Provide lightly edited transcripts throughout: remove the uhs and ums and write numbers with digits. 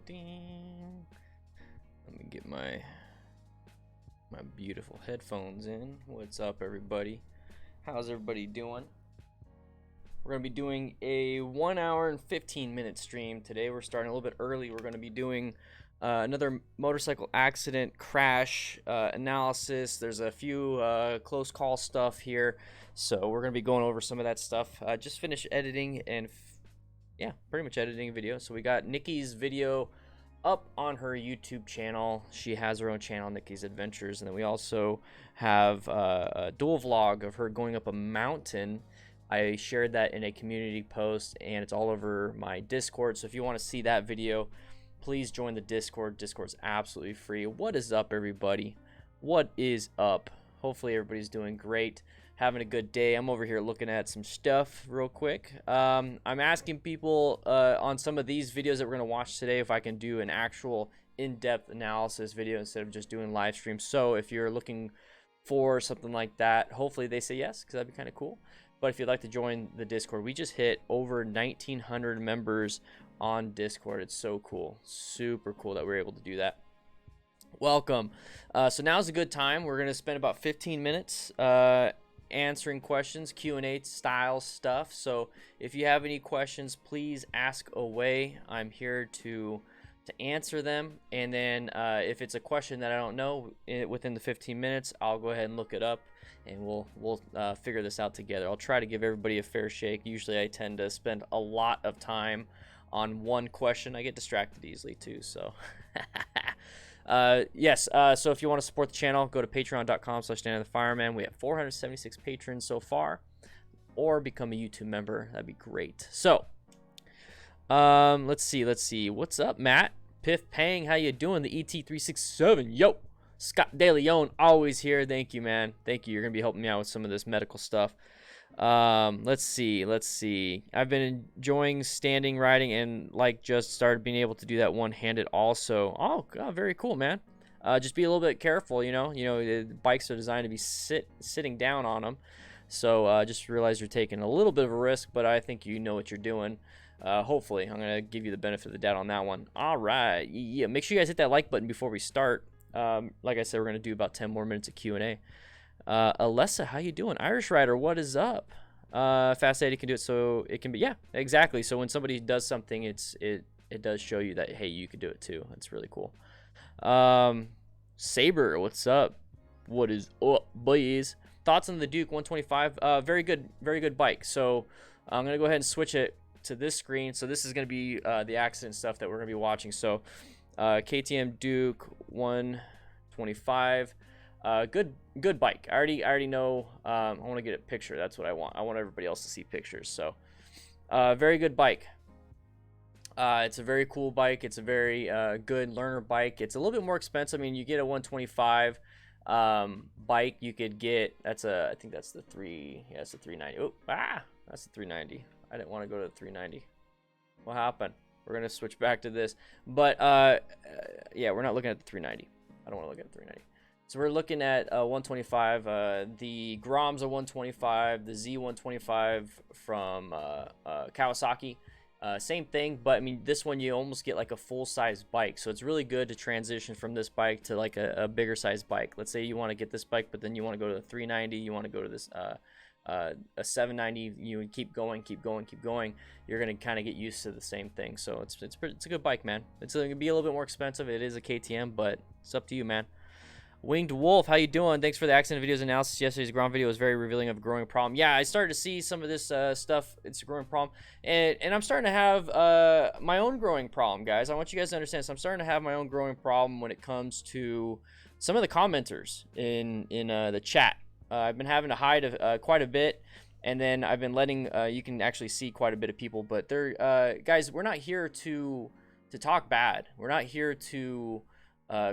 ding, ding. Let me get my beautiful headphones in. What's up, everybody? How's everybody doing? We're going to be doing a 1 hour and 15-minute stream today. We're starting a little bit early. We're going to be doing another motorcycle accident crash analysis. There's a few close call stuff here, so we're going to be going over some of that stuff. Just finished editing and yeah, pretty much editing a video. So we got Nikki's video up on her YouTube channel. She has her own channel, Nikki's Adventures, and then we also have a dual vlog of her going up a mountain. I shared that in a community post, and it's all over my Discord. So if you want to see that video, please join the Discord. Discord's absolutely free. What is up, everybody? What is up? Hopefully everybody's doing great, having a good day. I'm over here looking at some stuff real quick. I'm asking people on some of these videos that we're going to watch today if I can do an actual in-depth analysis video instead of just doing live streams. So if you're looking for something like that, hopefully they say yes, because that'd be kind of cool. But if you'd like to join the Discord, we just hit over 1,900 members on Discord. It's so cool. Super cool that we're able to do that. Welcome. So now's a good time. We're going to spend about 15 minutes answering questions, Q&A style stuff. So if you have any questions, please ask away. I'm here to answer them. And then if it's a question that I don't know within the 15 minutes, I'll go ahead and look it up, and we'll figure this out together. I'll try to give everybody a fair shake. Usually I tend to spend a lot of time on one question. I get distracted easily too, so yes. So if you want to support the channel, go to patreon.com/StanTheFireman. We have 476 patrons so far, or become a YouTube member. That'd be great. So let's see. What's up, Matt? Piff Pang, how you doing? The ET367. Yo. Scott De Leon, always here. Thank you, man. Thank you. You're gonna be helping me out with some of this medical stuff. Let's see. I've been enjoying standing riding, and like just started being able to do that one-handed also. Oh God, very cool, man. Just be a little bit careful, you know, bikes are designed to be sitting down on them. So just realize you're taking a little bit of a risk, but I think you know what you're doing. Hopefully I'm gonna give you the benefit of the doubt on that one. All right, yeah, make sure you guys hit that like button before we start. Like I said, we're gonna do about 10 more minutes of Q&A. Alessa, how you doing? Irish Rider, what is up? Fast 80 can do it, so it can be, yeah, exactly. So when somebody does something, it does show you that, hey, you could do it too. That's really cool. Saber, what's up? What is up, boys? Thoughts on the Duke 125? Very good bike. So I'm gonna go ahead and switch it to this screen. So this is gonna be the accident stuff that we're gonna be watching. So KTM Duke 125. Good bike. I already know. I want to get a picture. That's what I want. I want everybody else to see pictures. So very good bike. It's a very cool bike. It's a very good learner bike. It's a little bit more expensive. I mean, you get a 125 bike, you could get, I think that's the 390. Oh, that's the 390. I didn't want to go to the 390. What happened? We're gonna switch back to this, but yeah, we're not looking at the 390. I don't want to look at the 390. So we're looking at 125. The Grom's a 125. The Z125 from Kawasaki. Same thing, but I mean, this one you almost get like a full-size bike. So it's really good to transition from this bike to like a bigger size bike. Let's say you want to get this bike, but then you want to go to the 390. You want to go to this a 790. You keep going. You're gonna kind of get used to the same thing. So it's a good bike, man. It's gonna be a little bit more expensive. It is a KTM, but it's up to you, man. Winged Wolf, how you doing? Thanks for the accident videos analysis. Yesterday's ground video was very revealing of a growing problem. Yeah, I started to see some of this stuff. It's a growing problem, and I'm starting to have my own growing problem, guys. I want you guys to understand. So I'm starting to have my own growing problem when it comes to some of the commenters in the chat. I've been having to hide quite a bit, and then I've been letting you can actually see quite a bit of people. But they're guys, we're not here to talk bad. We're not here to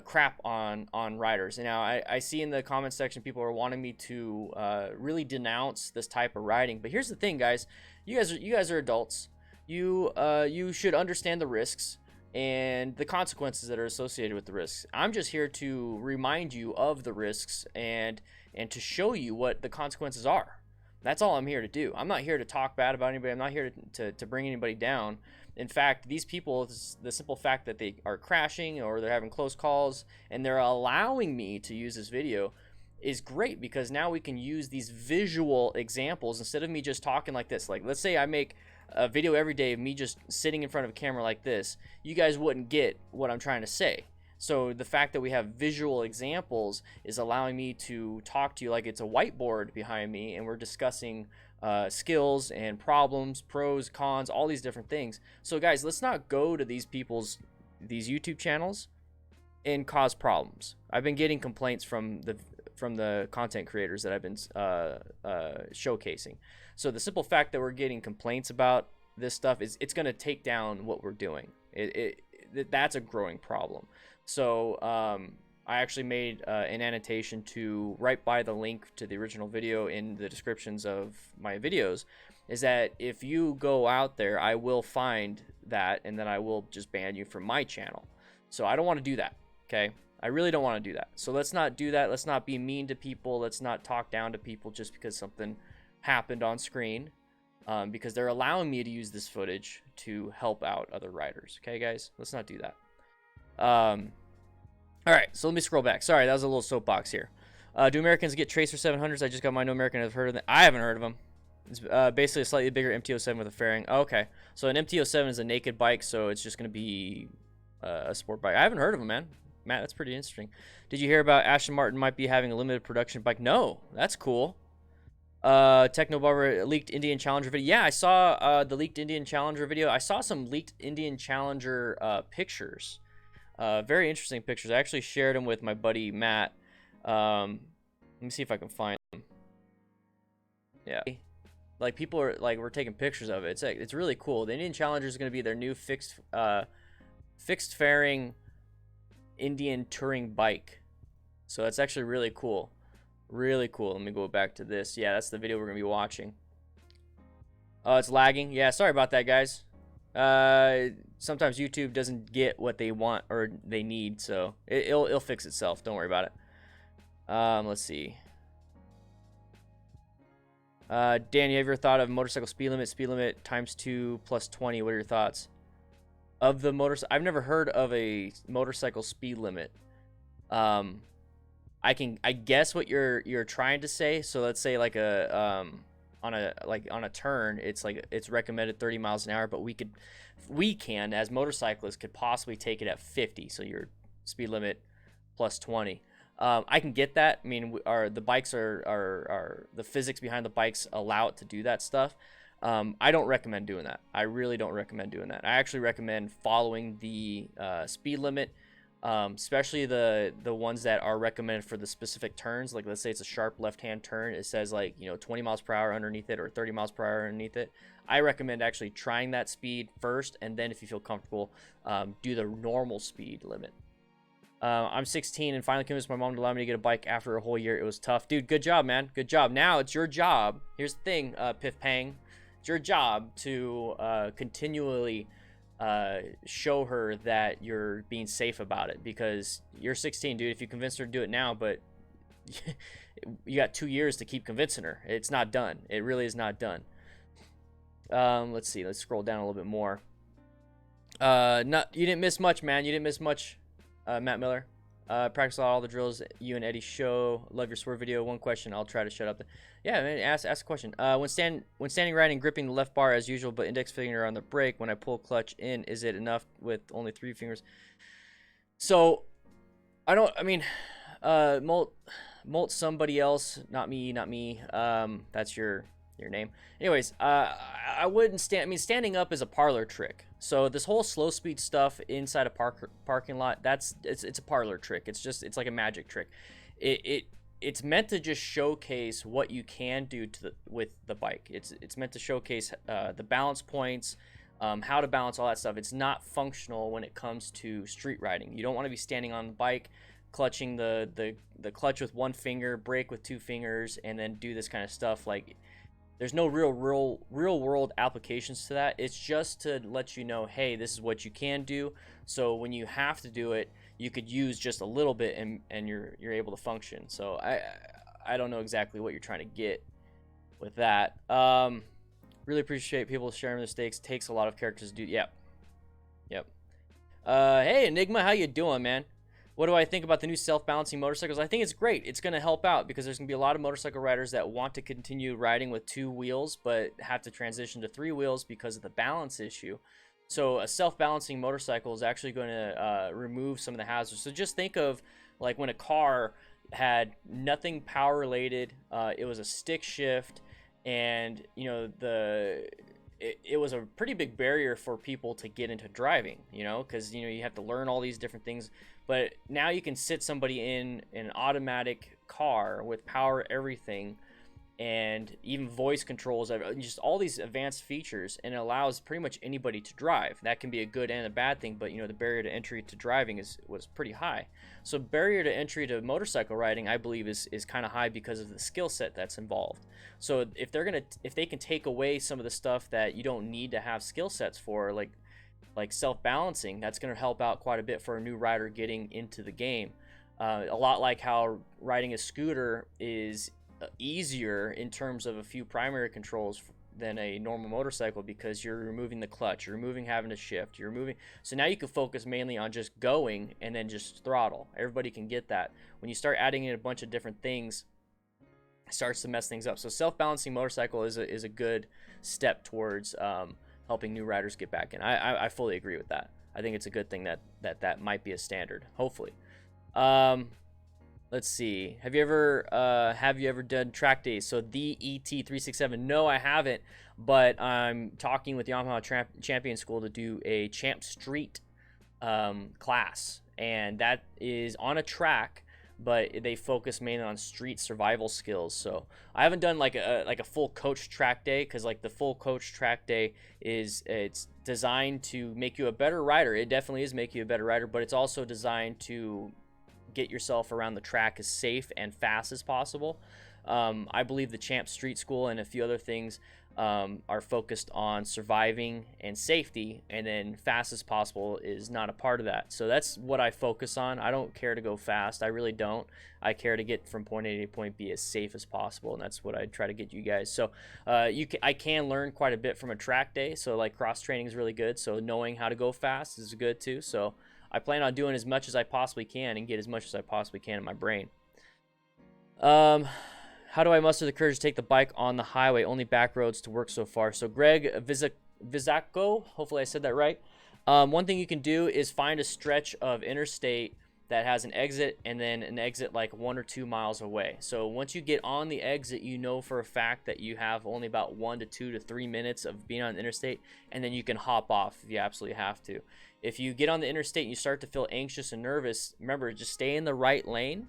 crap on riders. Now I see in the comment section people are wanting me to really denounce this type of riding, but here's the thing, guys. You guys are adults. You should understand the risks and the consequences that are associated with the risks. I'm just here to remind you of the risks and to show you what the consequences are. That's all I'm here to do. I'm not here to talk bad about anybody. I'm not here to bring anybody down. In fact, these people, the simple fact that they are crashing or they're having close calls and they're allowing me to use this video is great, because now we can use these visual examples instead of me just talking like this. Like, let's say I make a video every day of me just sitting in front of a camera like this. You guys wouldn't get what I'm trying to say. So the fact that we have visual examples is allowing me to talk to you like it's a whiteboard behind me, and we're discussing skills and problems, pros, cons, all these different things. So guys, let's not go to these YouTube channels and cause problems. I've been getting complaints from the content creators that I've been showcasing. So the simple fact that we're getting complaints about this stuff is it's going to take down what we're doing. That's a growing problem. So I actually made an annotation to right by the link to the original video in the descriptions of my videos, is that if you go out there, I will find that, and then I will just ban you from my channel. So I don't want to do that. Okay, I really don't want to do that. So let's not do that. Let's not be mean to people. Let's not talk down to people just because something happened on screen, because they're allowing me to use this footage to help out other riders. Okay, guys, let's not do that. All right, so let me scroll back. Sorry, that was a little soapbox here. Do Americans get Tracer 700s? I just got mine. No American has heard of them. I haven't heard of them. It's basically a slightly bigger MT-07 with a fairing. Oh, okay, so an MT-07 is a naked bike, so it's just going to be a sport bike. I haven't heard of them, man. Matt, that's pretty interesting. Did you hear about Aston Martin might be having a limited production bike? No, that's cool. Techno Barber leaked Indian Challenger video. Yeah, I saw the leaked Indian Challenger video. I saw some leaked Indian Challenger pictures. Very interesting pictures. I actually shared them with my buddy Matt. Let me see if I can find them. Yeah, like people are like, we're taking pictures of it. It's really cool. The Indian Challenger is going to be their new fixed fairing Indian touring bike. So that's actually really cool. Really cool. Let me go back to this. Yeah, that's the video we're gonna be watching. Oh, it's lagging. Yeah, sorry about that, guys. Sometimes YouTube doesn't get what they want or they need, so it'll fix itself. Don't worry about it. Let's see. Dan, you ever thought of motorcycle speed limit times 2 plus 20? What are your thoughts? Of the motorcycle, I've never heard of a motorcycle speed limit. I guess what you're trying to say. So let's say like on a turn, it's recommended 30 miles an hour, but we can as motorcyclists could possibly take it at 50. So your speed limit plus 20. I can get that. I mean, the bikes are the physics behind the bikes allow it to do that stuff. I don't recommend doing that. I really don't recommend doing that. I actually recommend following the speed limit, especially the ones that are recommended for the specific turns. Like, let's say it's a sharp left-hand turn. It says, like, 20 miles per hour underneath it or 30 miles per hour underneath it. I recommend actually trying that speed first, and then if you feel comfortable, do the normal speed limit. I'm 16 and finally convinced my mom to allow me to get a bike after a whole year. It was tough. Dude, good job, man. Good job. Now it's your job. Here's the thing, Piff Pang. It's your job to continually show her that you're being safe about it, because you're 16, dude. If you convince her to do it now, but you got 2 years to keep convincing her. It's not done. It really is not done. Let's see. Let's scroll down a little bit more. You didn't miss much, man. You didn't miss much. Matt Miller, practice all the drills you and Eddie show. Love your swerve video. One question, I'll try to shut up. Yeah, man, ask a question. When standing right and gripping the left bar as usual, but index finger on the brake, when I pull clutch in, is it enough with only 3 fingers? So, molt somebody else, not me. That's your name. Anyways, I wouldn't standing up is a parlor trick. So this whole slow speed stuff inside a parking lot, it's a parlor trick. It's like a magic trick. It's meant to just showcase what you can do with the bike. It's meant to showcase the balance points, how to balance, all that stuff. It's not functional when it comes to street riding. You don't want to be standing on the bike, clutching the clutch with 1 finger, brake with 2 fingers, and then do this kind of stuff. Like, there's no real world applications to that. It's just to let you know, hey, this is what you can do. So when you have to do it, you could use just a little bit and you're able to function. So I don't know exactly what you're trying to get with that. Really appreciate people sharing mistakes. Takes a lot of characters to do. Yeah, Yep. Hey, Enigma, how you doing, man? What do I think about the new self-balancing motorcycles? I think it's great. It's going to help out because there's going to be a lot of motorcycle riders that want to continue riding with 2 wheels but have to transition to 3 wheels because of the balance issue. So a self-balancing motorcycle is actually going to remove some of the hazards. So just think of like when a car had nothing power related, it was a stick shift, and you know it was a pretty big barrier for people to get into driving, because you have to learn all these different things. But now you can sit somebody in an automatic car with power, everything, and even voice controls, just all these advanced features, and it allows pretty much anybody to drive. That can be a good and a bad thing, but the barrier to entry to driving was pretty high. So barrier to entry to motorcycle riding, I believe, is kind of high because of the skill set that's involved. So if they can take away some of the stuff that you don't need to have skill sets for, like self-balancing, that's going to help out quite a bit for a new rider getting into the game. A lot like how riding a scooter is easier in terms of a few primary controls than a normal motorcycle, because you're removing the clutch, you're removing having to shift, so now you can focus mainly on just going and then just throttle. Everybody can get that. When you start adding in a bunch of different things, it starts to mess things up. So self-balancing motorcycle is a good step towards helping new riders get back in. I fully agree with that. I think it's a good thing that might be a standard, hopefully. Let's see. Have you ever done track days? So the ET367. No, I haven't. But I'm talking with Yamaha Champion School to do a Champ Street class, and that is on a track, but they focus mainly on street survival skills. So I haven't done like a full coach track day, because like the full coach track day it's designed to make you a better rider. It definitely is make you a better rider, but it's also designed to get yourself around the track as safe and fast as possible. I believe the Champ Street School and a few other things are focused on surviving and safety, and then fast as possible is not a part of that. So that's what I focus on. I don't care to go fast. I really don't. I care to get from point A to point B as safe as possible, and that's what I try to get you guys. So I can learn quite a bit from a track day. So like cross training is really good. So knowing how to go fast is good too. So I plan on doing as much as I possibly can and get as much as I possibly can in my brain. How do I muster the courage to take the bike on the highway? Only back roads to work so far. So Greg Vizako, hopefully I said that right. One thing you can do is find a stretch of interstate that has an exit, and then an exit like 1 or 2 miles away. So once you get on the exit, you know for a fact that you have only about 1 to 2 to 3 minutes of being on the interstate, and then you can hop off if you absolutely have to. If you get on the interstate and you start to feel anxious and nervous, remember, just stay in the right lane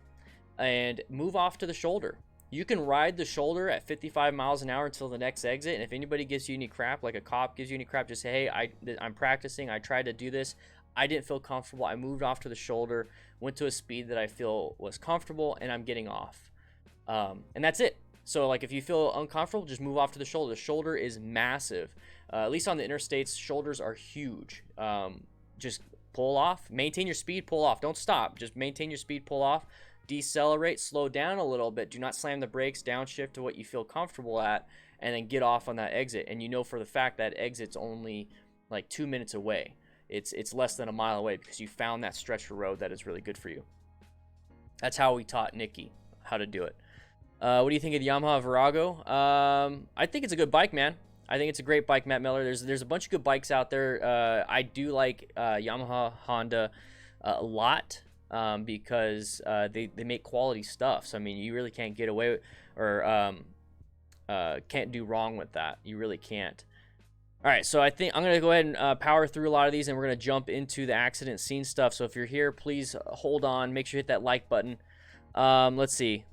and move off to the shoulder. You can ride the shoulder at 55 miles an hour until the next exit, and if anybody gives you any crap, like a cop gives you any crap, just say, hey, I'm practicing, I tried to do this, I didn't feel comfortable, I moved off to the shoulder, went to a speed that I feel was comfortable, and I'm getting off. And that's it. So like if you feel uncomfortable, just move off to the shoulder. The shoulder is massive. At least on the interstates, shoulders are huge. Just pull off, maintain your speed, pull off. Don't stop, just maintain your speed, pull off. Decelerate, slow down a little bit. Do not slam the brakes, downshift to what you feel comfortable at, and then get off on that exit. And you know for the fact that exit's only like 2 minutes away. It's less than a mile away, because you found that stretch of road that is really good for you. That's how we taught Nikki how to do it. What do you think of the Yamaha Virago? I think it's a good bike, man. I think it's a great bike, Matt Miller. There's a bunch of good bikes out there. I do like Yamaha, Honda a lot. Because they make quality stuff. So I mean, you really can't get away with, or can't do wrong with that. You really can't. All right, so I think I'm gonna go ahead and power through a lot of these, and we're gonna jump into the accident scene stuff. So if you're here, please hold on. Make sure you hit that like button. Let's see.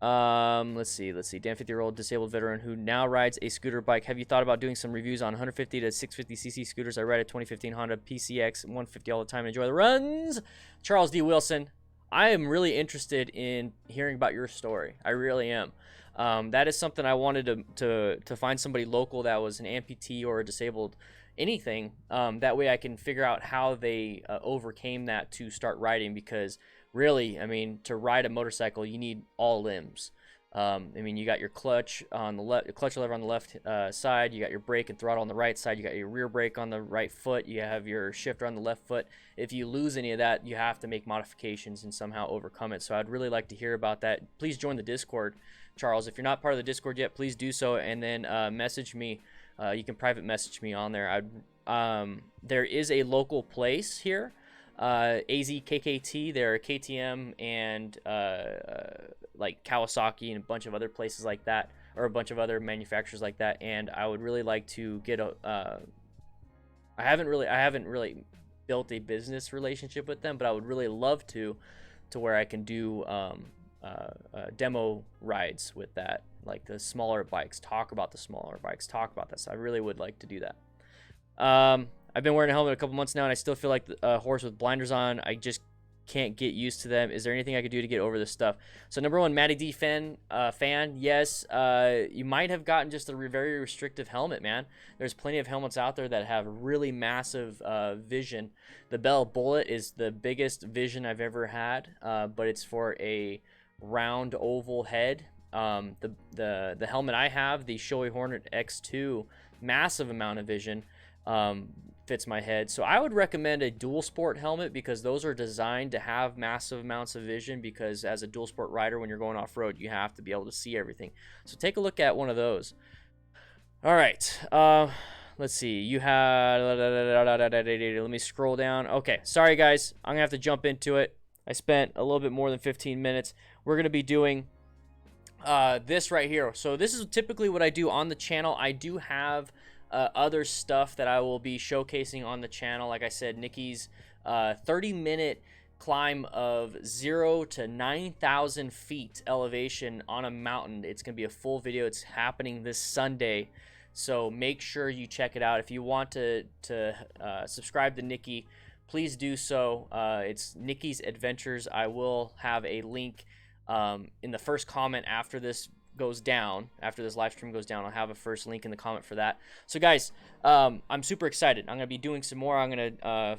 Dan, 50-year-old disabled veteran who now rides a scooter bike. Have you thought about doing some reviews on 150 to 650cc scooters? I ride a 2015 Honda PCX 150 all the time and enjoy the runs. Charles D. Wilson, I am really interested in hearing about your story. I really am. That is something I wanted to find somebody local that was an amputee or a disabled anything. That way I can figure out how they overcame that to start riding, because really, I mean, to ride a motorcycle, you need all limbs. I mean, you got your clutch on the left, clutch lever on the left side. You got your brake and throttle on the right side. You got your rear brake on the right foot. You have your shifter on the left foot. If you lose any of that, you have to make modifications and somehow overcome it. So I'd really like to hear about that. Please join the Discord, Charles. If you're not part of the Discord yet, please do so, and then message me. You can private message me on there. There is a local place here, AZKKT. There are KTM and like Kawasaki and a bunch of other places like that, or a bunch of other manufacturers like that. And I would really like to get a. I haven't really built a business relationship with them, but I would really love to where I can do demo rides with that, like the smaller bikes. Talk about the smaller bikes. Talk about this. I really would like to do that. I've been wearing a helmet a couple months now, and I still feel like a horse with blinders on. I just can't get used to them. Is there anything I could do to get over this stuff? So number one, Matty D fan, yes, you might have gotten just a very restrictive helmet, man. There's plenty of helmets out there that have really massive vision. The Bell Bullet is the biggest vision I've ever had, but it's for a round oval head. The helmet I have, the Shoei Hornet X2, massive amount of vision. Fits my head. So I would recommend a dual sport helmet, because those are designed to have massive amounts of vision, because as a dual sport rider, when you're going off-road, you have to be able to see everything. So take a look at one of those. All right, let's see. You had, let me scroll down. Okay, sorry guys, I'm gonna have to jump into it. I spent a little bit more than 15 minutes. We're gonna be doing this right here. So this is typically what I do on the channel. I do have other stuff that I will be showcasing on the channel. Like I said, Nikki's 30-minute climb of 0 to 9,000 feet elevation on a mountain. It's going to be a full video. It's happening this Sunday, so make sure you check it out. If you want to subscribe to Nikki, please do so. It's Nikki's Adventures. I will have a link in the first comment after this goes down, after this live stream goes down. I'll have a first link in the comment for that. So guys, I'm super excited. I'm gonna be doing some more. I'm gonna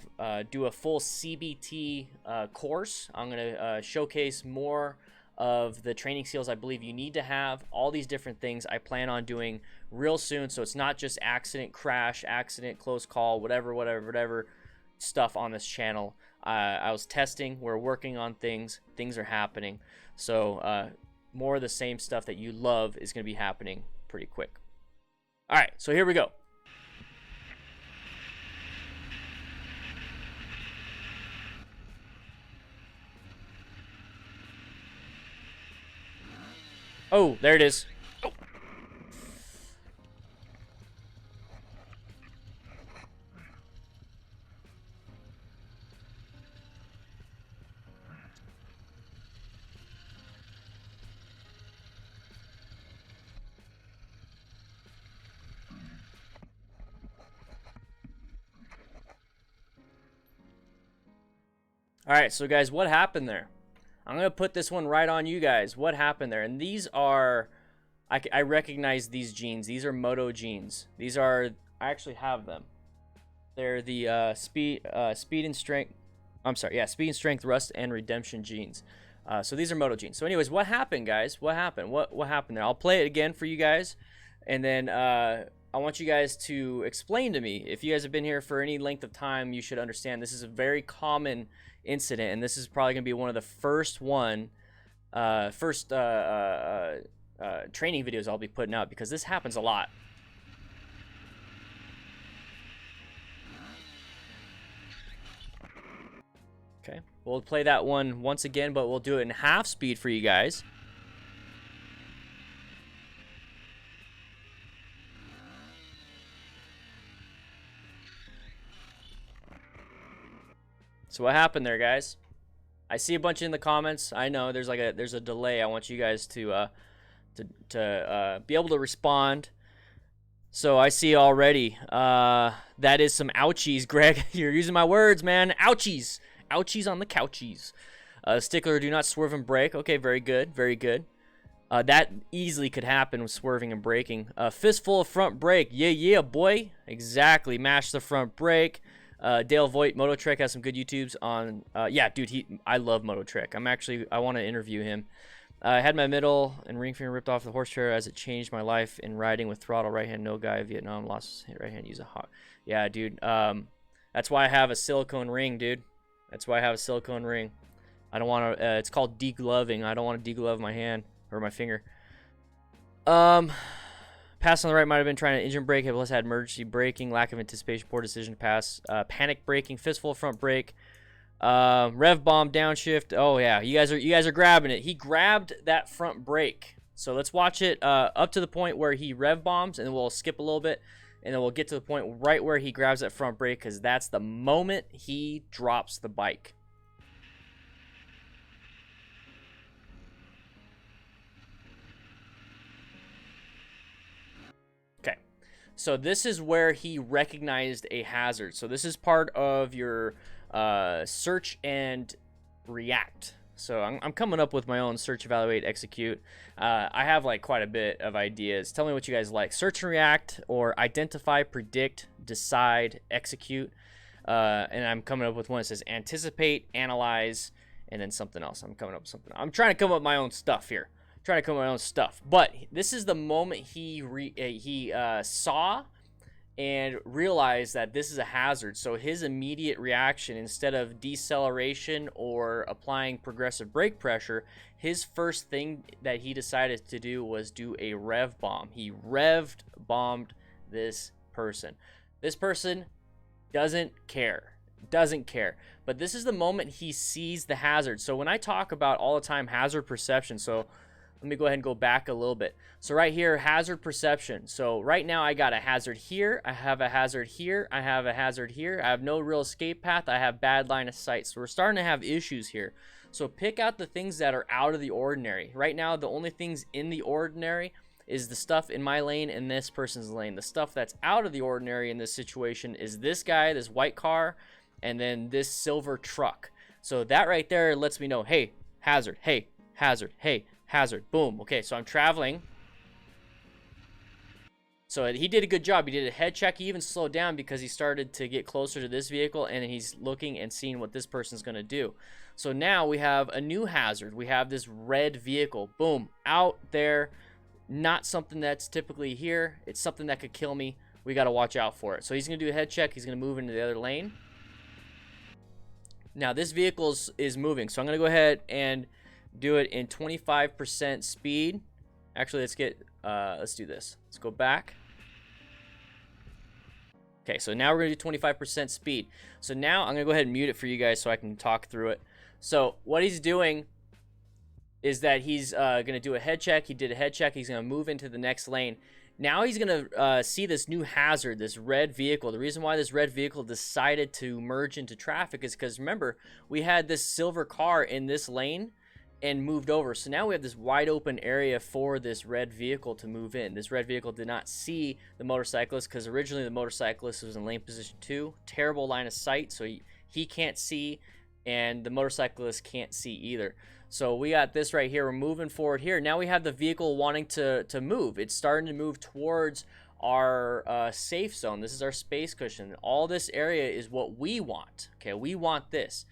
do a full CBT course. I'm gonna showcase more of the training skills I believe you need to have. All these different things I plan on doing real soon, so it's not just accident, crash, accident, close call, whatever stuff on this channel. I was testing, we're working on things are happening. So more of the same stuff that you love is going to be happening pretty quick. All right, so here we go. Oh, there it is. Oh. All right, so guys, what happened there? I'm going to put this one right on you guys. What happened there? And these are, I recognize these jeans. These are Moto jeans. These are, I actually have them. They're the speed and strength, I'm sorry, yeah, speed and strength, rust and redemption jeans. So these are Moto jeans. So anyways, what happened, guys? What happened? What happened there? I'll play it again for you guys. And then I want you guys to explain to me. If you guys have been here for any length of time, you should understand this is a very common incident, and this is probably going to be one of the first training videos I'll be putting out, because this happens a lot. Okay, we'll play that one once again, but we'll do it in half speed for you guys. So what happened there, guys? I see a bunch in the comments. I know there's a delay. I want you guys to be able to respond. So I see already. That is some ouchies, Greg. You're using my words, man. Ouchies. Ouchies on the couchies. Stickler, do not swerve and brake. Okay, very good. Very good. That easily could happen with swerving and braking. Fistful of front brake. Yeah, boy. Exactly. Mash the front brake. Dale Voigt, Moto Trek, has some good YouTubes on. Yeah, dude, I love Moto Trek. I want to interview him. I had my middle and ring finger ripped off the horse chair as it changed my life in riding with throttle right hand, no guy, Vietnam, lost right hand, use a hot. Yeah, dude. That's why I have a silicone ring, dude. That's why I have a silicone ring. I don't want to, it's called degloving. I don't want to deglove my hand or my finger. Pass on the right might have been trying to engine brake. Plus had emergency braking, lack of anticipation, poor decision to pass. Panic braking, fistful front brake. Rev bomb downshift. Oh yeah, you guys are grabbing it. He grabbed that front brake. So let's watch it up to the point where he rev bombs, and then we'll skip a little bit, and then we'll get to the point right where he grabs that front brake, because that's the moment he drops the bike. Okay, so this is where he recognized a hazard. So this is part of your search and react. So I'm coming up with my own search, evaluate, execute. I have like quite a bit of ideas. Tell me what you guys like. Search and react, or identify, predict, decide, execute. And I'm coming up with one that says anticipate, analyze, and then something else. I'm coming up with something. I'm trying to come up with my own stuff here. But this is the moment he saw and realized that this is a hazard. So his immediate reaction, instead of deceleration or applying progressive brake pressure, his first thing that he decided to do was do a rev bomb. He revved bombed this person. This person doesn't care. But this is the moment he sees the hazard. So when I talk about all the time hazard perception, so let me go ahead and go back a little bit. So right here, hazard perception. So right now I got a hazard here. I have a hazard here. I have a hazard here. I have no real escape path. I have bad line of sight. So we're starting to have issues here. So pick out the things that are out of the ordinary. Right now, the only things in the ordinary is the stuff in my lane and this person's lane. The stuff that's out of the ordinary in this situation is this guy, this white car, and then this silver truck. So that right there lets me know, hey, hazard, hey, hazard, hey, hazard, boom. Okay, so I'm traveling. So he did a good job. He did a head check. He even slowed down because he started to get closer to this vehicle, and he's looking and seeing what this person's going to do. So now we have a new hazard. We have this red vehicle. Boom, out there. Not something that's typically here. It's something that could kill me. We got to watch out for it. So he's going to do a head check. He's going to move into the other lane. Now this vehicle is moving. So I'm going to go ahead and do it in 25% speed. Actually, let's do this. Let's go back. Okay, so now we're gonna do 25% speed. So now I'm gonna go ahead and mute it for you guys so I can talk through it. So what he's doing is that he's gonna do a head check. He did a head check. He's gonna move into the next lane. Now he's gonna see this new hazard, this red vehicle. The reason why this red vehicle decided to merge into traffic is because, remember, we had this silver car in this lane and moved over. So now we have this wide open area for this red vehicle to move in. This red vehicle did not see the motorcyclist because originally the motorcyclist was in lane position 2. Terrible line of sight, so he can't see, and the motorcyclist can't see either. So we got this right here. We're moving forward here. Now we have the vehicle wanting to move. It's starting to move towards our safe zone. This is our space cushion. All this area is what we want. Okay, we want this.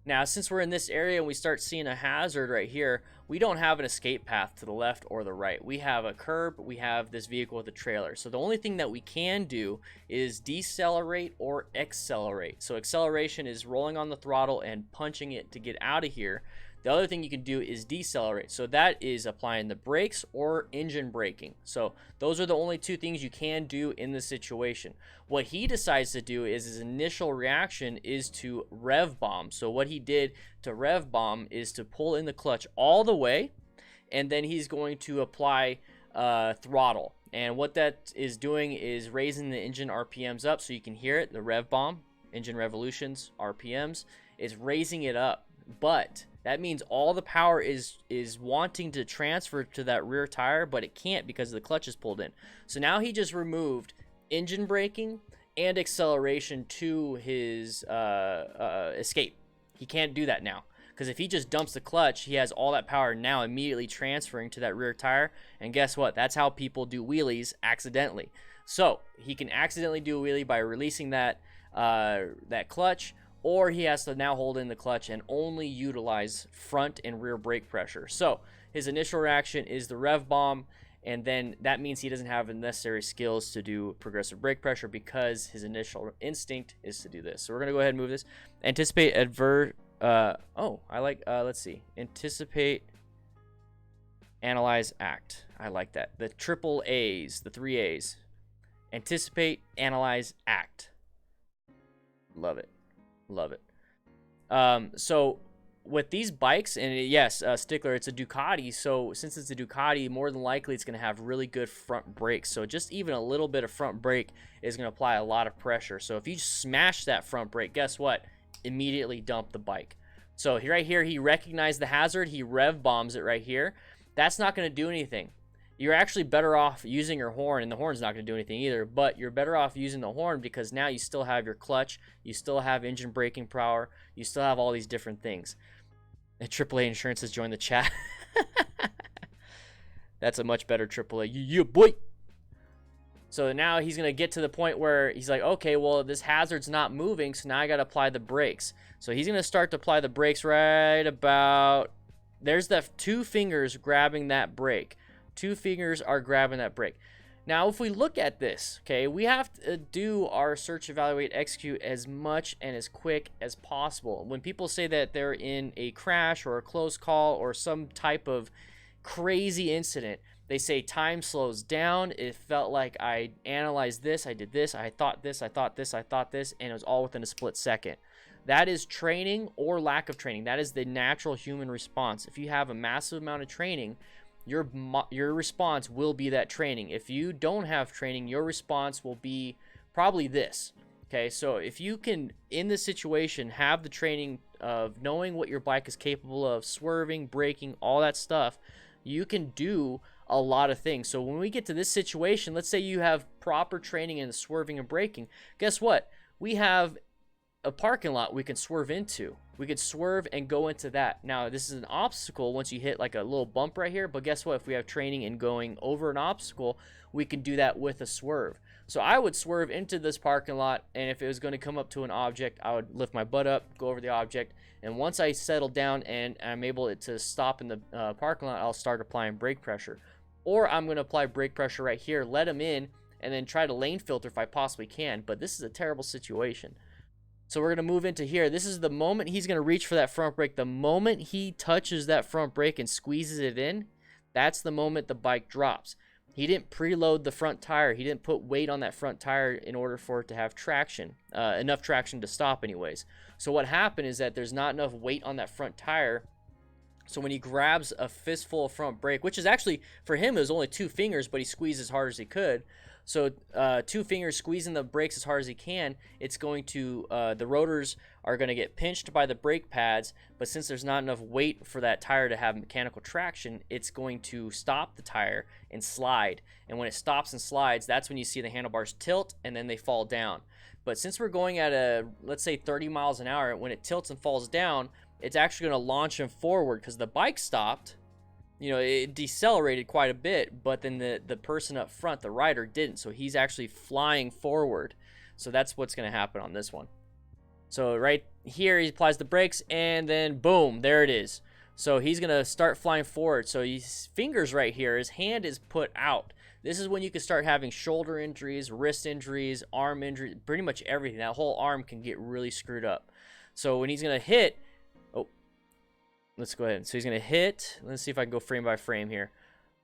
Now, since we're in this area and we start seeing a hazard right here, we don't have an escape path to the left or the right. We have a curb, we have this vehicle with a trailer. So the only thing that we can do is decelerate or accelerate. So acceleration is rolling on the throttle and punching it to get out of here. The other thing you can do is decelerate. So that is applying the brakes or engine braking. So those are the only two things you can do in this situation. What he decides to do is his initial reaction is to rev bomb. So what he did to rev bomb is to pull in the clutch all the way, and then he's going to apply throttle. And what that is doing is raising the engine RPMs up, so you can hear it, the rev bomb, engine revolutions, RPMs. It's raising it up, but that means all the power is wanting to transfer to that rear tire, but it can't because the clutch is pulled in. So now he just removed engine braking and acceleration to his escape. He can't do that now, because if he just dumps the clutch, he has all that power now immediately transferring to that rear tire. And guess what? That's how people do wheelies accidentally. So he can accidentally do a wheelie by releasing that clutch, or he has to now hold in the clutch and only utilize front and rear brake pressure. So his initial reaction is the rev bomb, and then that means he doesn't have the necessary skills to do progressive brake pressure because his initial instinct is to do this. So we're going to go ahead and move this. Anticipate let's see. Anticipate, analyze, act. I like that. The triple A's, the 3 A's. Anticipate, analyze, act. Love it. Love it. So with these bikes, and yes, Stickler, it's a Ducati. So since it's a Ducati, more than likely it's going to have really good front brakes. So just even a little bit of front brake is going to apply a lot of pressure. So if you smash that front brake, guess what? Immediately dump the bike. So right here, he recognized the hazard. He rev bombs it right here. That's not going to do anything. You're actually better off using your horn, and the horn's not going to do anything either, but you're better off using the horn because now you still have your clutch, you still have engine braking power, you still have all these different things. And AAA Insurance has joined the chat. That's a much better AAA. Yeah, boy. So now he's going to get to the point where he's like, okay, well, this hazard's not moving, so now I got to apply the brakes. So he's going to start to apply the brakes right about... There's the 2 fingers grabbing that brake. 2 fingers are grabbing that brake. Now, if we look at this, okay, we have to do our search, evaluate, execute as much and as quick as possible. When people say that they're in a crash or a close call or some type of crazy incident, they say time slows down. It felt like I analyzed this, I did this, I thought this, I thought this, I thought this, and it was all within a split second. That is training or lack of training. That is the natural human response. If you have a massive amount of training, your response will be that training. If you don't have training, your response will be probably this. Okay, so if you can, in this situation, have the training of knowing what your bike is capable of, swerving, braking, all that stuff, you can do a lot of things. So when we get to this situation, let's say you have proper training in swerving and braking, guess what? We have a parking lot we can swerve into. We could swerve and go into that. Now, this is an obstacle once you hit like a little bump right here, but guess what? If we have training in going over an obstacle, we can do that with a swerve. So I would swerve into this parking lot, and if it was going to come up to an object, I would lift my butt up, go over the object, and once I settle down and I'm able to stop in the parking lot, I'll start applying brake pressure. Or I'm going to apply brake pressure right here, let him in, and then try to lane filter if I possibly can. But this is a terrible situation. So we're going to move into here. This is the moment he's going to reach for that front brake. The moment he touches that front brake and squeezes it in, that's the moment the bike drops. He didn't preload the front tire. He didn't put weight on that front tire in order for it to have traction, enough traction to stop anyways. So what happened is that there's not enough weight on that front tire. So when he grabs a fistful of front brake, which is actually, for him, it was only 2 fingers, but he squeezed as hard as he could. So 2 fingers squeezing the brakes as hard as he can, it's going to, the rotors are going to get pinched by the brake pads, but since there's not enough weight for that tire to have mechanical traction, it's going to stop the tire and slide. And when it stops and slides, that's when you see the handlebars tilt and then they fall down. But since we're going at let's say 30 miles an hour, when it tilts and falls down, it's actually going to launch him forward because the bike stopped. You know, it decelerated quite a bit, but then the person up front, the rider, didn't. So he's actually flying forward. So that's what's going to happen on this one. So right here, he applies the brakes, and then boom, there it is. So he's going to start flying forward. So his fingers right here, his hand is put out. This is when you can start having shoulder injuries, wrist injuries, arm injuries, pretty much everything. That whole arm can get really screwed up. So when he's going to hit... Let's go ahead. So he's going to hit. Let's see if I can go frame by frame here.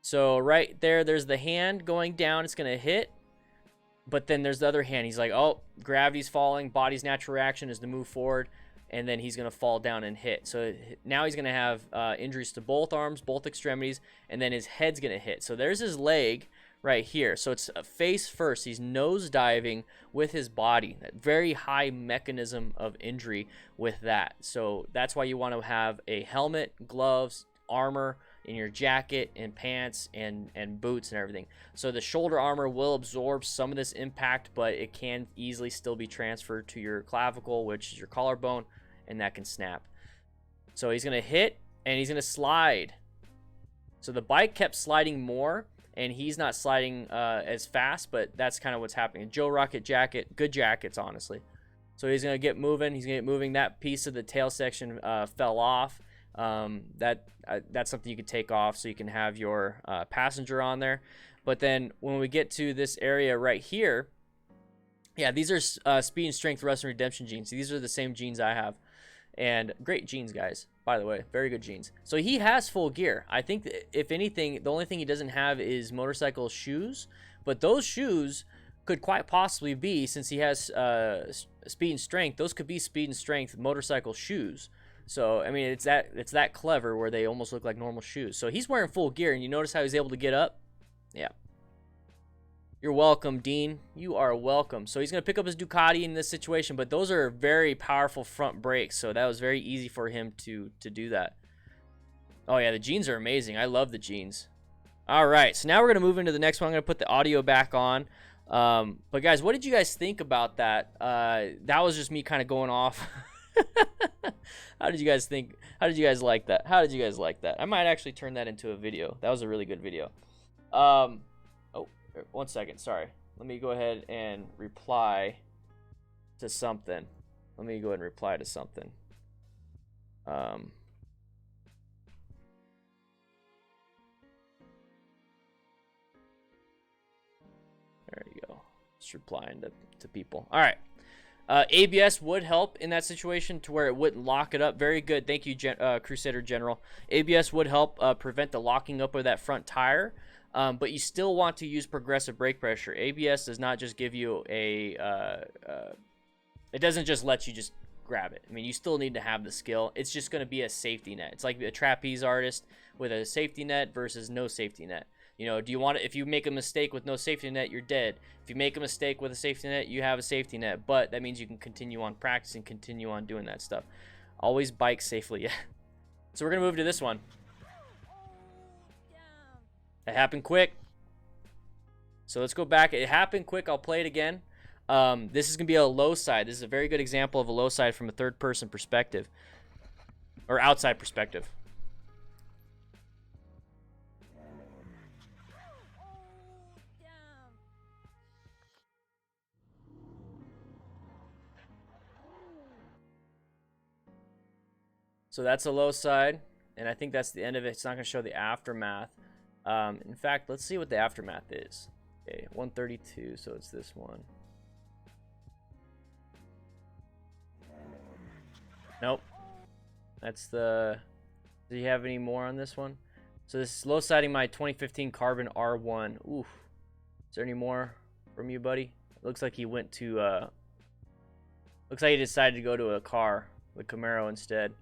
So right there, there's the hand going down. It's going to hit. But then there's the other hand. He's like, oh, gravity's falling. Body's natural reaction is to move forward. And then he's going to fall down and hit. So now he's going to have injuries to both arms, both extremities. And then his head's going to hit. So there's his leg right here. So it's face first. He's nose diving with his body. That very high mechanism of injury with that. So that's why you want to have a helmet, gloves, armor in your jacket and pants and boots and everything. So the shoulder armor will absorb some of this impact, but it can easily still be transferred to your clavicle, which is your collarbone, and that can snap. So he's going to hit and he's going to slide. So the bike kept sliding more, and he's not sliding as fast, but that's kind of what's happening. Joe Rocket jacket, good jackets, honestly. So he's gonna get moving. He's gonna get moving. That piece of the tail section fell off. That's something you could take off so you can have your passenger on there. But then when we get to this area right here, yeah, these are speed and strength rust and redemption jeans. These are the same jeans I have, and great jeans, guys, by the way, very good jeans. So he has full gear. I think that if anything, the only thing he doesn't have is motorcycle shoes, but those shoes could quite possibly be, since he has speed and strength, those could be speed and strength motorcycle shoes. So I mean, it's that clever where they almost look like normal shoes. So he's wearing full gear, and you notice how he's able to get up. Yeah, you're welcome, Dean. You are welcome. So he's gonna pick up his Ducati in this situation, but those are very powerful front brakes, so that was very easy for him to do that. Oh yeah, the jeans are amazing. I love the jeans. All right, so now we're gonna move into the next one. I'm gonna put the audio back on. But guys, what did you guys think about that? That was just me kind of going off. How did you guys think? How did you guys like that? How did you guys like that? I might actually turn that into a video. That was a really good video. Oh, 1 second. Sorry. Let me go ahead and reply to something. Let me go ahead and reply to something. There you go. Just replying to people. All right. ABS would help in that situation to where it wouldn't lock it up. Very good. Thank you, Crusader General. ABS would help prevent the locking up of that front tire, but you still want to use progressive brake pressure. ABS does not just give you it doesn't just let you just grab it. I mean, you still need to have the skill. It's just going to be a safety net. It's like a trapeze artist with a safety net versus no safety net. You know, do you want to, if you make a mistake with no safety net, you're dead. If you make a mistake with a safety net, you have a safety net, but that means you can continue on practicing, continue on doing that stuff. Always bike safely. So we're going to move to this one. It happened quick. So let's go back. It happened quick. I'll play it again. This is going to be a low side. This is a very good example of a low side from a third person perspective or outside perspective. So that's a low side, and I think that's the end of it. It's not going to show the aftermath. In fact, let's see what the aftermath is. Okay, 132, so it's this one. Nope. That's the... Do you have any more on this one? So this is low siding my 2015 Carbon R1. Oof. Is there any more from you, buddy? It looks like he went to... Looks like he decided to go to a car, the Camaro instead.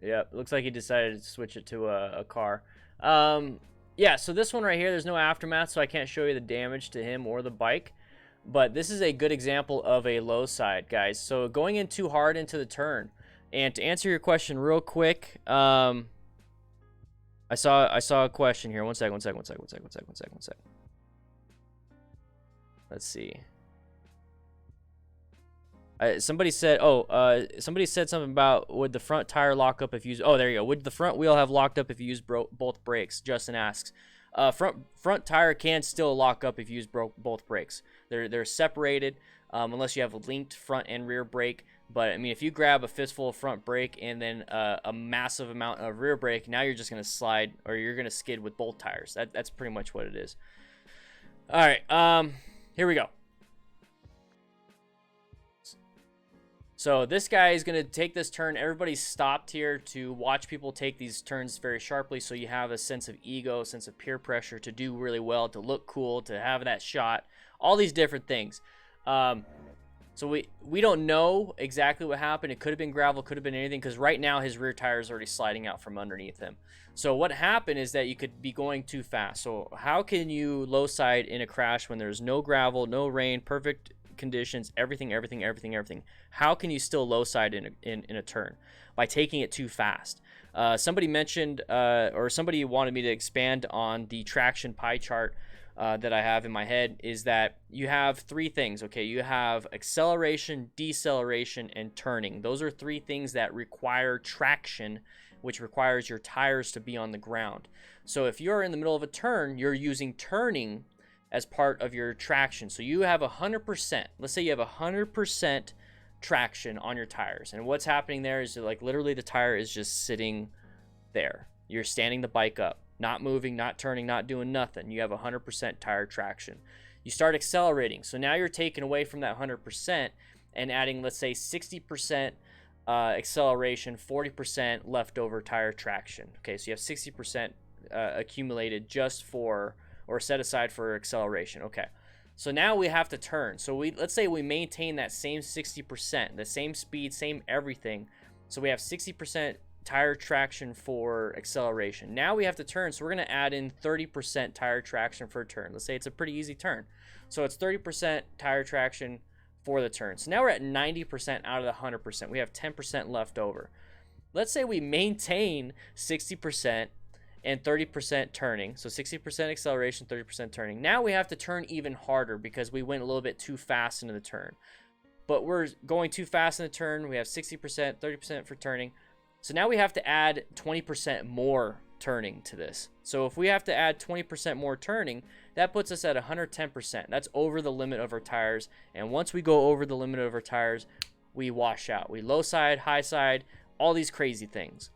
Yep, looks like he decided to switch it to a car. Yeah, so this one right here, there's no aftermath, so I can't show you the damage to him or the bike. But this is a good example of a low side, guys. So going in too hard into the turn. And to answer your question real quick, I saw a question here. One sec. Let's see. Somebody said, somebody said something about would the front tire lock up if you use, oh, there you go. Would the front wheel have locked up if you use both brakes? Justin asks. Front tire can still lock up if you use both brakes. They're separated unless you have a linked front and rear brake. But I mean, if you grab a fistful of front brake and then a massive amount of rear brake, now you're just gonna slide or you're gonna skid with both tires. That's pretty much what it is. All right, here we go. So this guy is going to take this turn. Everybody's stopped here to watch people take these turns very sharply, so you have a sense of ego, a sense of peer pressure to do really well, to look cool, to have that shot, all these different things. So we don't know exactly what happened. It could have been gravel, could have been anything, because right now his rear tire is already sliding out from underneath him. So what happened is that you could be going too fast. So how can you low side in a crash when there's no gravel, no rain, perfect conditions, everything? How can you still low side in a turn? By taking it too fast. Somebody mentioned or somebody wanted me to expand on the traction pie chart that I have in my head, is that you have three things. Okay, you have acceleration, deceleration, and turning. Those are three things that require traction, which requires your tires to be on the ground. So if you're in the middle of a turn, you're using turning as part of your traction. So you have 100%. Let's say you have 100% traction on your tires, and what's happening there is like literally the tire is just sitting there. You're standing the bike up, not moving, not turning, not doing nothing. You have 100% tire traction. You start accelerating, so now you're taking away from that 100% and adding, let's say, 60% acceleration, 40% leftover tire traction. Okay, so you have 60% accumulated just for, or set aside for acceleration. Okay, so now we have to turn. So let's say we maintain that same 60%, the same speed, same everything. So we have 60% tire traction for acceleration. Now we have to turn, so we're going to add in 30% tire traction for a turn. Let's say it's a pretty easy turn. So it's 30% tire traction for the turn. So now we're at 90% out of the 100%. We have 10% left over. Let's say we maintain 60% and 30% turning. So 60% acceleration, 30% turning. Now we have to turn even harder because we went a little bit too fast into the turn. But we're going too fast in the turn. We have 60%, 30% for turning. So now we have to add 20% more turning to this. So if we have to add 20% more turning, that puts us at 110%. That's over the limit of our tires. And once we go over the limit of our tires, we wash out. We low side, high side, all these crazy things.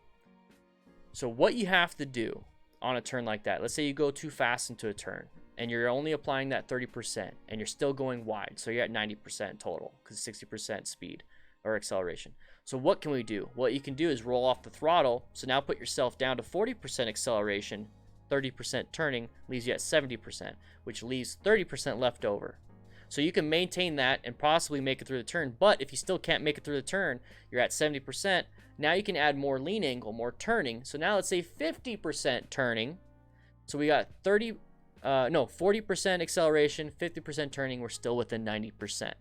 So what you have to do on a turn like that, let's say you go too fast into a turn and you're only applying that 30% and you're still going wide. So you're at 90% total because 60% speed or acceleration. So what can we do? What you can do is roll off the throttle. So now put yourself down to 40% acceleration, 30% turning, leaves you at 70%, which leaves 30% left over. So you can maintain that and possibly make it through the turn. But if you still can't make it through the turn, you're at 70%. Now you can add more lean angle, more turning. So now let's say 50% turning. So we got 40% acceleration, 50% turning. We're still within 90%.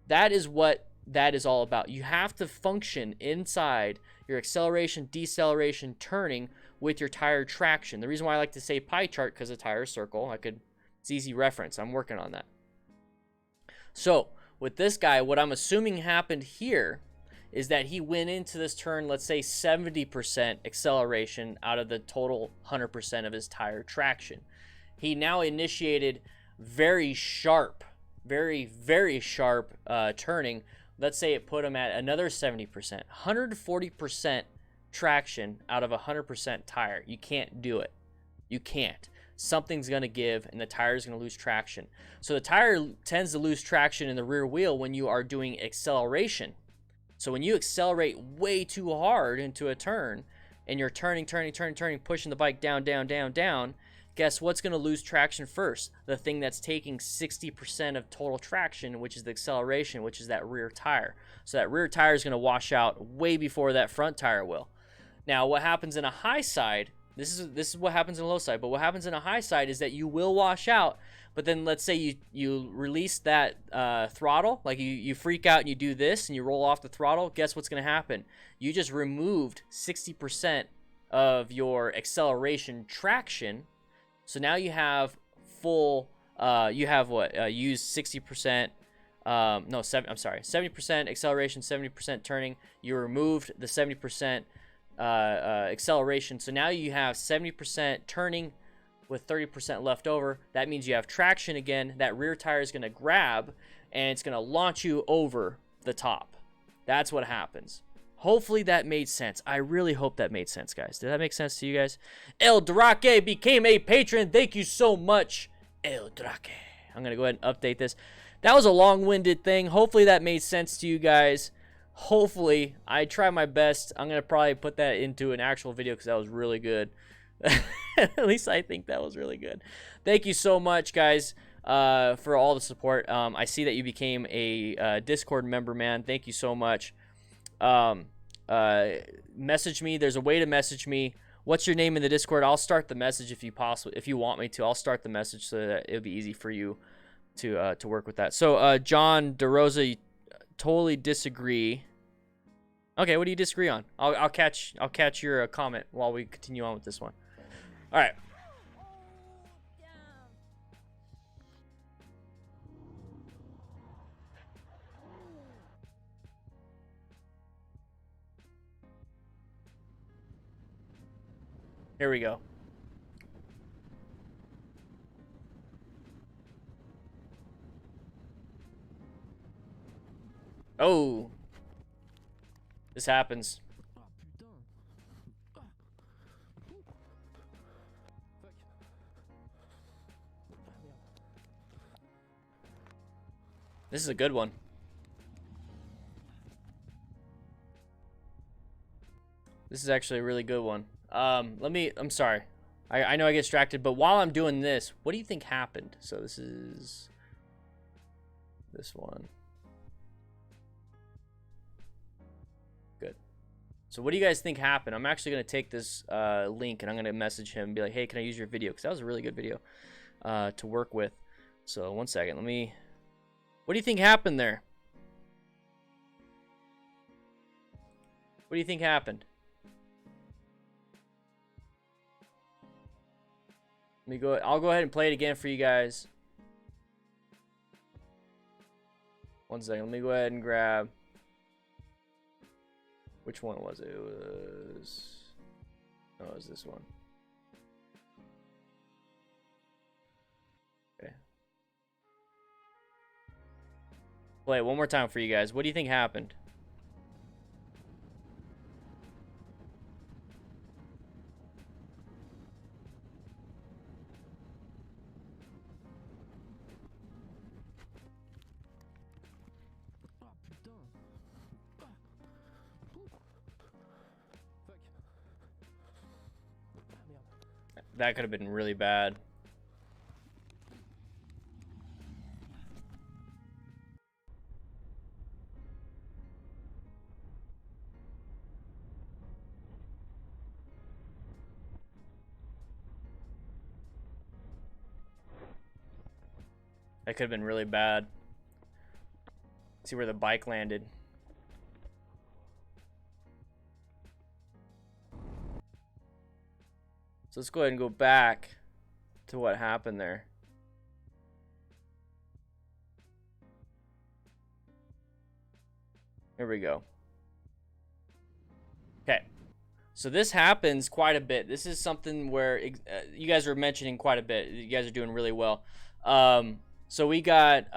That is what that is all about. You have to function inside your acceleration, deceleration, turning with your tire traction. The reason why I like to say pie chart, because a tire is circle. It's easy reference. I'm working on that. So with this guy, what I'm assuming happened here is that he went into this turn, let's say 70% acceleration out of the total 100% of his tire traction. He now initiated very sharp, very sharp turning. Let's say it put him at another 70%, 140% traction out of 100% tire. You can't do it. You can't. Something's going to give and the tire is going to lose traction. So the tire tends to lose traction in the rear wheel when you are doing acceleration. So when you accelerate way too hard into a turn and you're turning, pushing the bike down, guess what's going to lose traction first? The thing that's taking 60% of total traction, which is the acceleration, which is that rear tire. So that rear tire is going to wash out way before that front tire will. Now, what happens in a high side, this is what happens in a low side, but what happens in a high side is that you will wash out, but then let's say you release that throttle, like you freak out and you do this and you roll off the throttle, guess what's going to happen? You just removed 60% of your acceleration traction. So now you have full, use 60%, 70% acceleration, 70% turning. You removed the 70% acceleration. So now you have 70% turning with 30% left over. That means you have traction again. That rear tire is going to grab and it's going to launch you over the top. That's what happens. Hopefully that made sense. I really hope that made sense, guys. Did that make sense to you guys? El Drake became a patron. Thank you so much, El Drake. I'm going to go ahead and update this. That was a long-winded thing. Hopefully that made sense to you guys. Hopefully. I try my best. I'm going to probably put that into an actual video because that was really good. At least I think that was really good. Thank you so much, guys, for all the support. I see that you became a Discord member, man. Thank you so much. Message me. There's a way to message me. What's your name in the Discord? I'll start the message if you want me to. I'll start the message so that it'll be easy for you to work with that. So John DeRosa, you totally disagree. Okay, what do you disagree on? I'll catch your comment while we continue on with this one. All right. Here we go. Oh, this happens. This is a good one. This is actually a really good one. I'm sorry. I know I get distracted, but while I'm doing this, what do you think happened? So this is this one. Good. So what do you guys think happened? I'm actually going to take this link and I'm going to message him and be like, hey, can I use your video? Because that was a really good video to work with. So one second. Let me... What do you think happened there? What do you think happened? Let me go. I'll go ahead and play it again for you guys. One second. Let me go ahead and grab. Which one was it? It was. Oh, it was this one. Okay. Play it one more time for you guys. What do you think happened? That could have been really bad. That could have been really bad. Let's see where the bike landed. So let's go ahead and go back to what happened there. Here we go. Okay. So this happens quite a bit. This is something where you guys are mentioning quite a bit. You guys are doing really well. So we got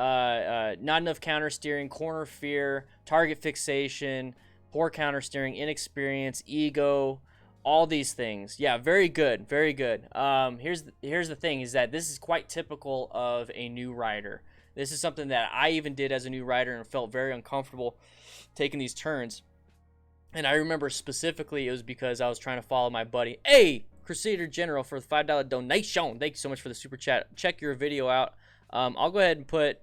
not enough counter steering, corner fear, target fixation, poor counter steering, inexperience, ego, all these things. Yeah, very good, very good. Here's the thing, is that this is quite typical of a new rider. This is something that I even did as a new rider and felt very uncomfortable taking these turns. And I remember specifically it was because I was trying to follow my buddy. Hey, Crusader General, for the $5 donation. Thank you so much for the super chat. Check your video out. I'll go ahead and put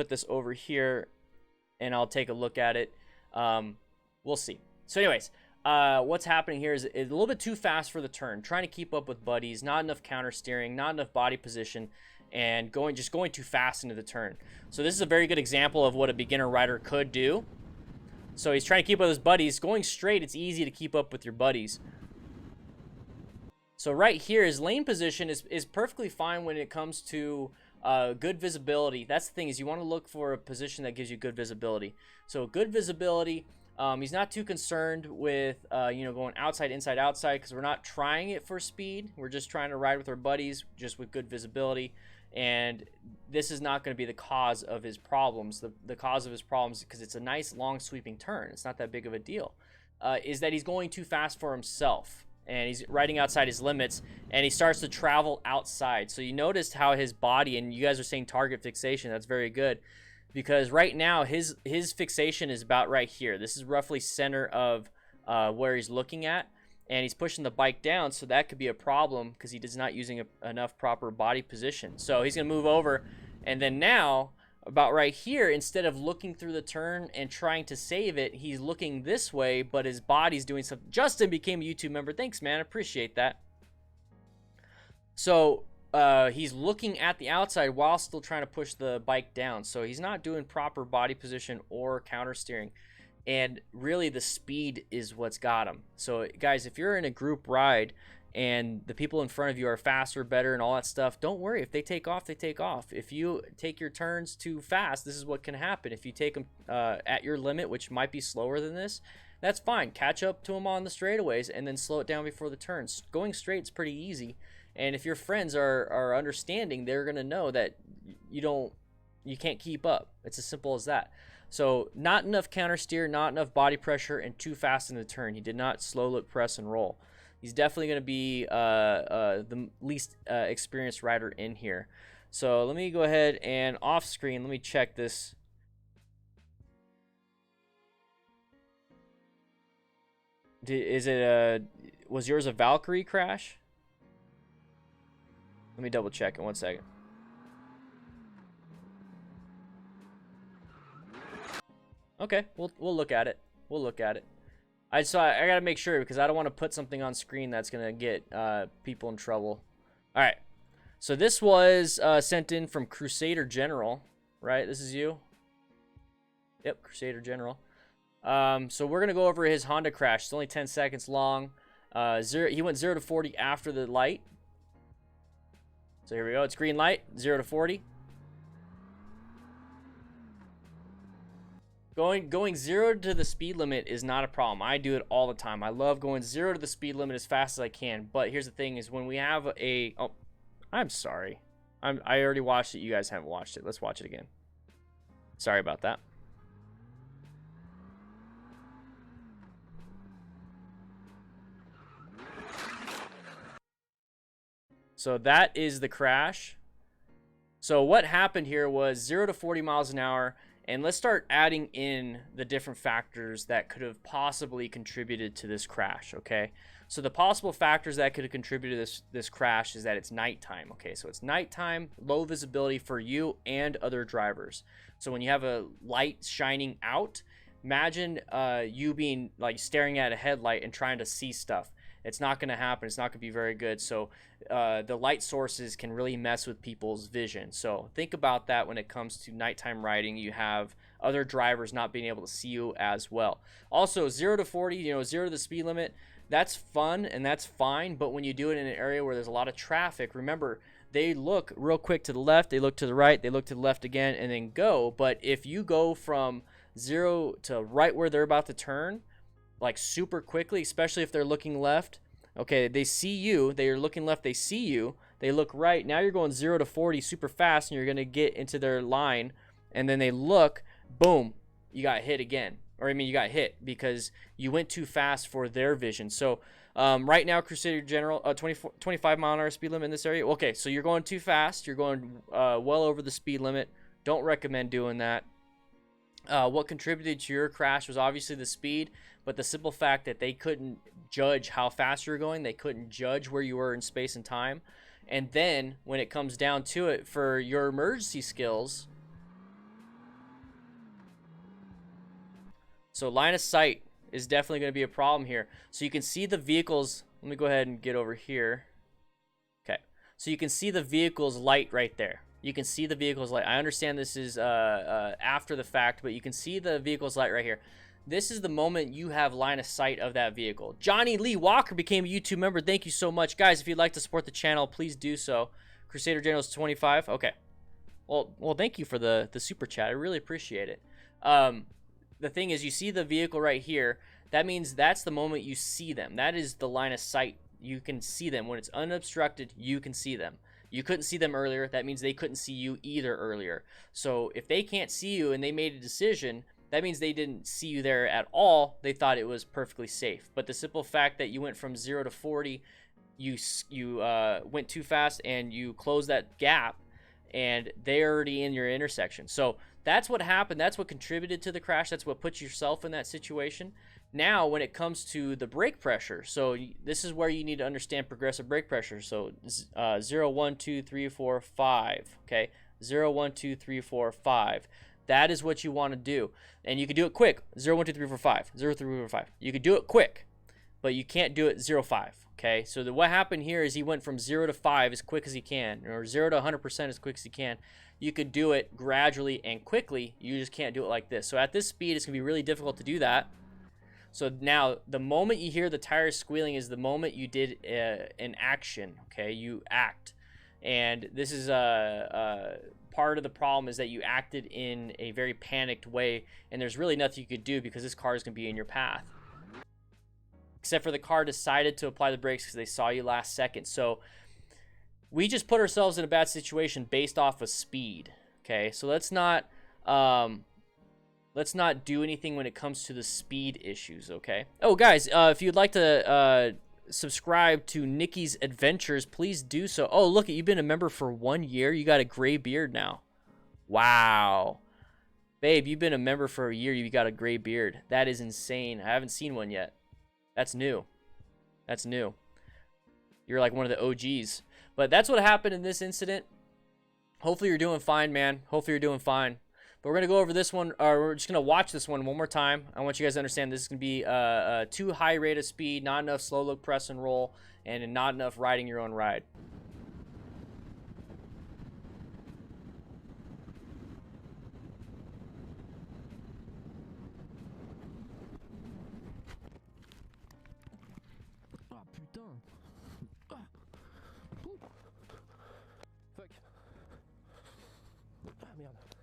this over here, and I'll take a look at it. We'll see. So, anyways, what's happening here is a little bit too fast for the turn. Trying to keep up with buddies, not enough counter steering, not enough body position, and just going too fast into the turn. So this is a very good example of what a beginner rider could do. So he's trying to keep up with his buddies. Going straight, it's easy to keep up with your buddies. So right here, his lane position is perfectly fine when it comes to good visibility. That's the thing, is you want to look for a position that gives you good visibility. So good visibility. He's not too concerned with going outside, inside, outside, because we're not trying it for speed. We're just trying to ride with our buddies, just with good visibility. And this is not going to be the cause of his problems. The cause of his problems, because it's a nice long sweeping turn, it's not that big of a deal, is that he's going too fast for himself. And he's riding outside his limits, and he starts to travel outside. So you noticed how his body, and you guys are saying target fixation, that's very good, because right now his fixation is about right here. This is roughly center of where he's looking at, and he's pushing the bike down, so that could be a problem because he is not using enough proper body position. So he's going to move over, and then now, about right here, instead of looking through the turn and trying to save it, he's looking this way, but his body's doing something. Justin became a YouTube member. Thanks, man. I appreciate that. So he's looking at the outside while still trying to push the bike down. So he's not doing proper body position or counter steering. And really, the speed is what's got him. So, guys, if you're in a group ride and the people in front of you are faster, better, and all that stuff, don't worry. If they take off, they take off. If you take your turns too fast, this is what can happen. If you take them at your limit, which might be slower than this, that's fine. Catch up to them on the straightaways and then slow it down before the turns. Going straight is pretty easy. And if your friends are understanding, they're going to know that you don't you can't keep up. It's as simple as that. So not enough counter steer, not enough body pressure, and too fast in the turn. He did not slow look, press, and roll. He's definitely going to be the least experienced rider in here. So let me go ahead and off screen, let me check this. Was yours a Valkyrie crash? Let me double check in 1 second. Okay, we'll look at it. We'll look at it. I gotta make sure because I don't want to put something on screen that's gonna get people in trouble. All right. So this was sent in from Crusader General, right? This is you. Yep, Crusader General. So we're gonna go over his Honda crash. It's only 10 seconds long. He went 0 to 40 after the light. So here we go. It's green light, 0 to 40. Going 0 to the speed limit is not a problem. I do it all the time. I love going 0 to the speed limit as fast as I can. But here's the thing: is when we have oh, I'm sorry. I already watched it. You guys haven't watched it. Let's watch it again. Sorry about that. So that is the crash. So what happened here was 0 to 40 miles an hour. And let's start adding in the different factors that could have possibly contributed to this crash, okay? So the possible factors that could have contributed to this crash is that it's nighttime, okay? So it's nighttime, low visibility for you and other drivers. So when you have a light shining out, imagine you being like staring at a headlight and trying to see stuff. It's not going to happen. It's not going to be very good. So the light sources can really mess with people's vision. So think about that when it comes to nighttime riding. You have other drivers not being able to see you as well. Also, 0 to 40, 0 to the speed limit, that's fun and that's fine. But when you do it in an area where there's a lot of traffic, remember, they look real quick to the left, they look to the right, they look to the left again, and then go. But if you go from 0 to right where they're about to turn, like super quickly, especially if they're looking left, okay, they see you, they're looking left, they see you, they look right, now you're going 0 to 40 super fast and you're going to get into their line, and then they look, boom, you got hit again. Or I mean, you got hit because you went too fast for their vision. So right now, Crusader General, 25 mile an hour speed limit in this area. Okay, so you're going too fast, you're going well over the speed limit. Don't recommend doing that. What contributed to your crash was obviously the speed, but the simple fact that they couldn't judge how fast you were going, they couldn't judge where you were in space and time. And then when it comes down to it, for your emergency skills, so line of sight is definitely going to be a problem here. So you can see the vehicles. Let me go ahead and get over here. Okay, so you can see the vehicle's light right there. You can see the vehicle's light. I understand this is after the fact, but you can see the vehicle's light right here. This is the moment you have line of sight of that vehicle. Johnny Lee Walker became a YouTube member. Thank you so much. Guys, if you'd like to support the channel, please do so. Crusader General's 25. Okay. Well, thank you for the super chat. I really appreciate it. The thing is, you see the vehicle right here. That means that's the moment you see them. That is the line of sight. You can see them. When it's unobstructed, you can see them. You couldn't see them earlier. That means they couldn't see you either earlier. So if they can't see you and they made a decision, that means they didn't see you there at all. They thought it was perfectly safe. But the simple fact that you went from 0 to 40, you went too fast and you closed that gap, and they're already in your intersection. So that's what happened. That's what contributed to the crash. That's what put yourself in that situation. Now, when it comes to the brake pressure, so this is where you need to understand progressive brake pressure. So 0, 1, 2, 3, 4, 5. Okay, 0, 1, 2, 3, 4, 5. That is what you want to do. And you can do it quick. 0, 1, 2, 3, 4, 5. 0, 3, 4, 5. You can do it quick, but you can't do it 0, 5. Okay, so what happened here is he went from 0 to 5 as quick as he can, or 0 to 100% as quick as he can. You could do it gradually and quickly. You just can't do it like this. So at this speed, it's going to be really difficult to do that. So now, the moment you hear the tires squealing is the moment you did an action, okay? You act. And this is part of the problem is that you acted in a very panicked way, and there's really nothing you could do because this car is going to be in your path. Except for the car decided to apply the brakes because they saw you last second. So we just put ourselves in a bad situation based off of speed. Okay, so let's not do anything when it comes to the speed issues, okay? Oh, guys, if you'd like to subscribe to Nikki's Adventures, please do so. Oh, look, you've been a member for 1 year. You got a gray beard now. Wow. Babe, you've been a member for a year. You got a gray beard. That is insane. I haven't seen one yet. That's new. That's new. You're like one of the OGs. But that's what happened in this incident. Hopefully you're doing fine, man. Hopefully you're doing fine. But we're going to go over this one, or we're just going to watch this one more time. I want you guys to understand this is going to be too high rate of speed, not enough slow look, press, and roll, and not enough riding your own ride. Ah, putain. Ah. Fuck. Ah, merde.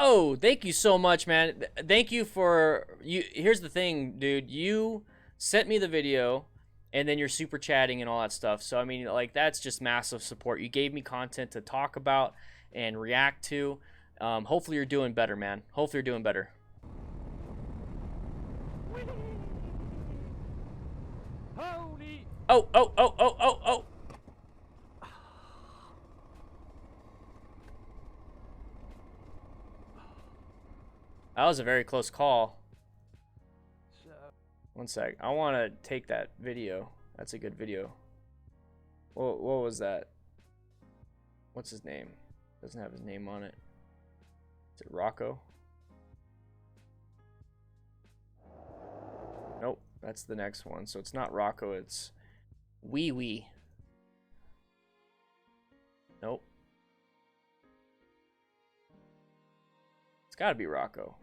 Oh, thank you so much, man. Thank you for you. Here's the thing, dude. You sent me the video, and then you're super chatting and all that stuff. So I mean, like, that's just massive support. You gave me content to talk about and react to. Hopefully you're doing better, man. Hopefully you're doing better. Holy. Oh, oh, oh, oh, oh, oh. That was a very close call. One sec. I want to take that video. That's a good video. What was that? What's his name? Doesn't have his name on it. Is it Rocco? Nope. That's the next one. So it's not Rocco. It's Wee Wee. Nope. It's got to be Rocco.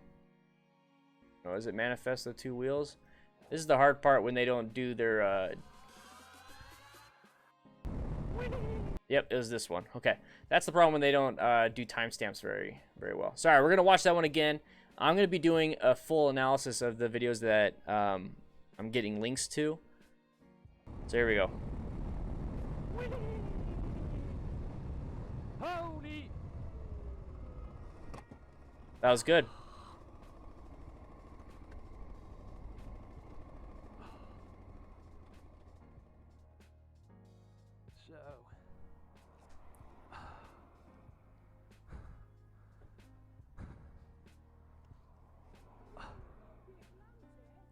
Oh, is it Manifesto 2 Wheels? This is the hard part when they don't do their Yep, it was this one. Okay. That's the problem when they don't do timestamps very well. Sorry, we're going to watch that one again. I'm going to be doing a full analysis of the videos that I'm getting links to. So here we go. Holy. That was good.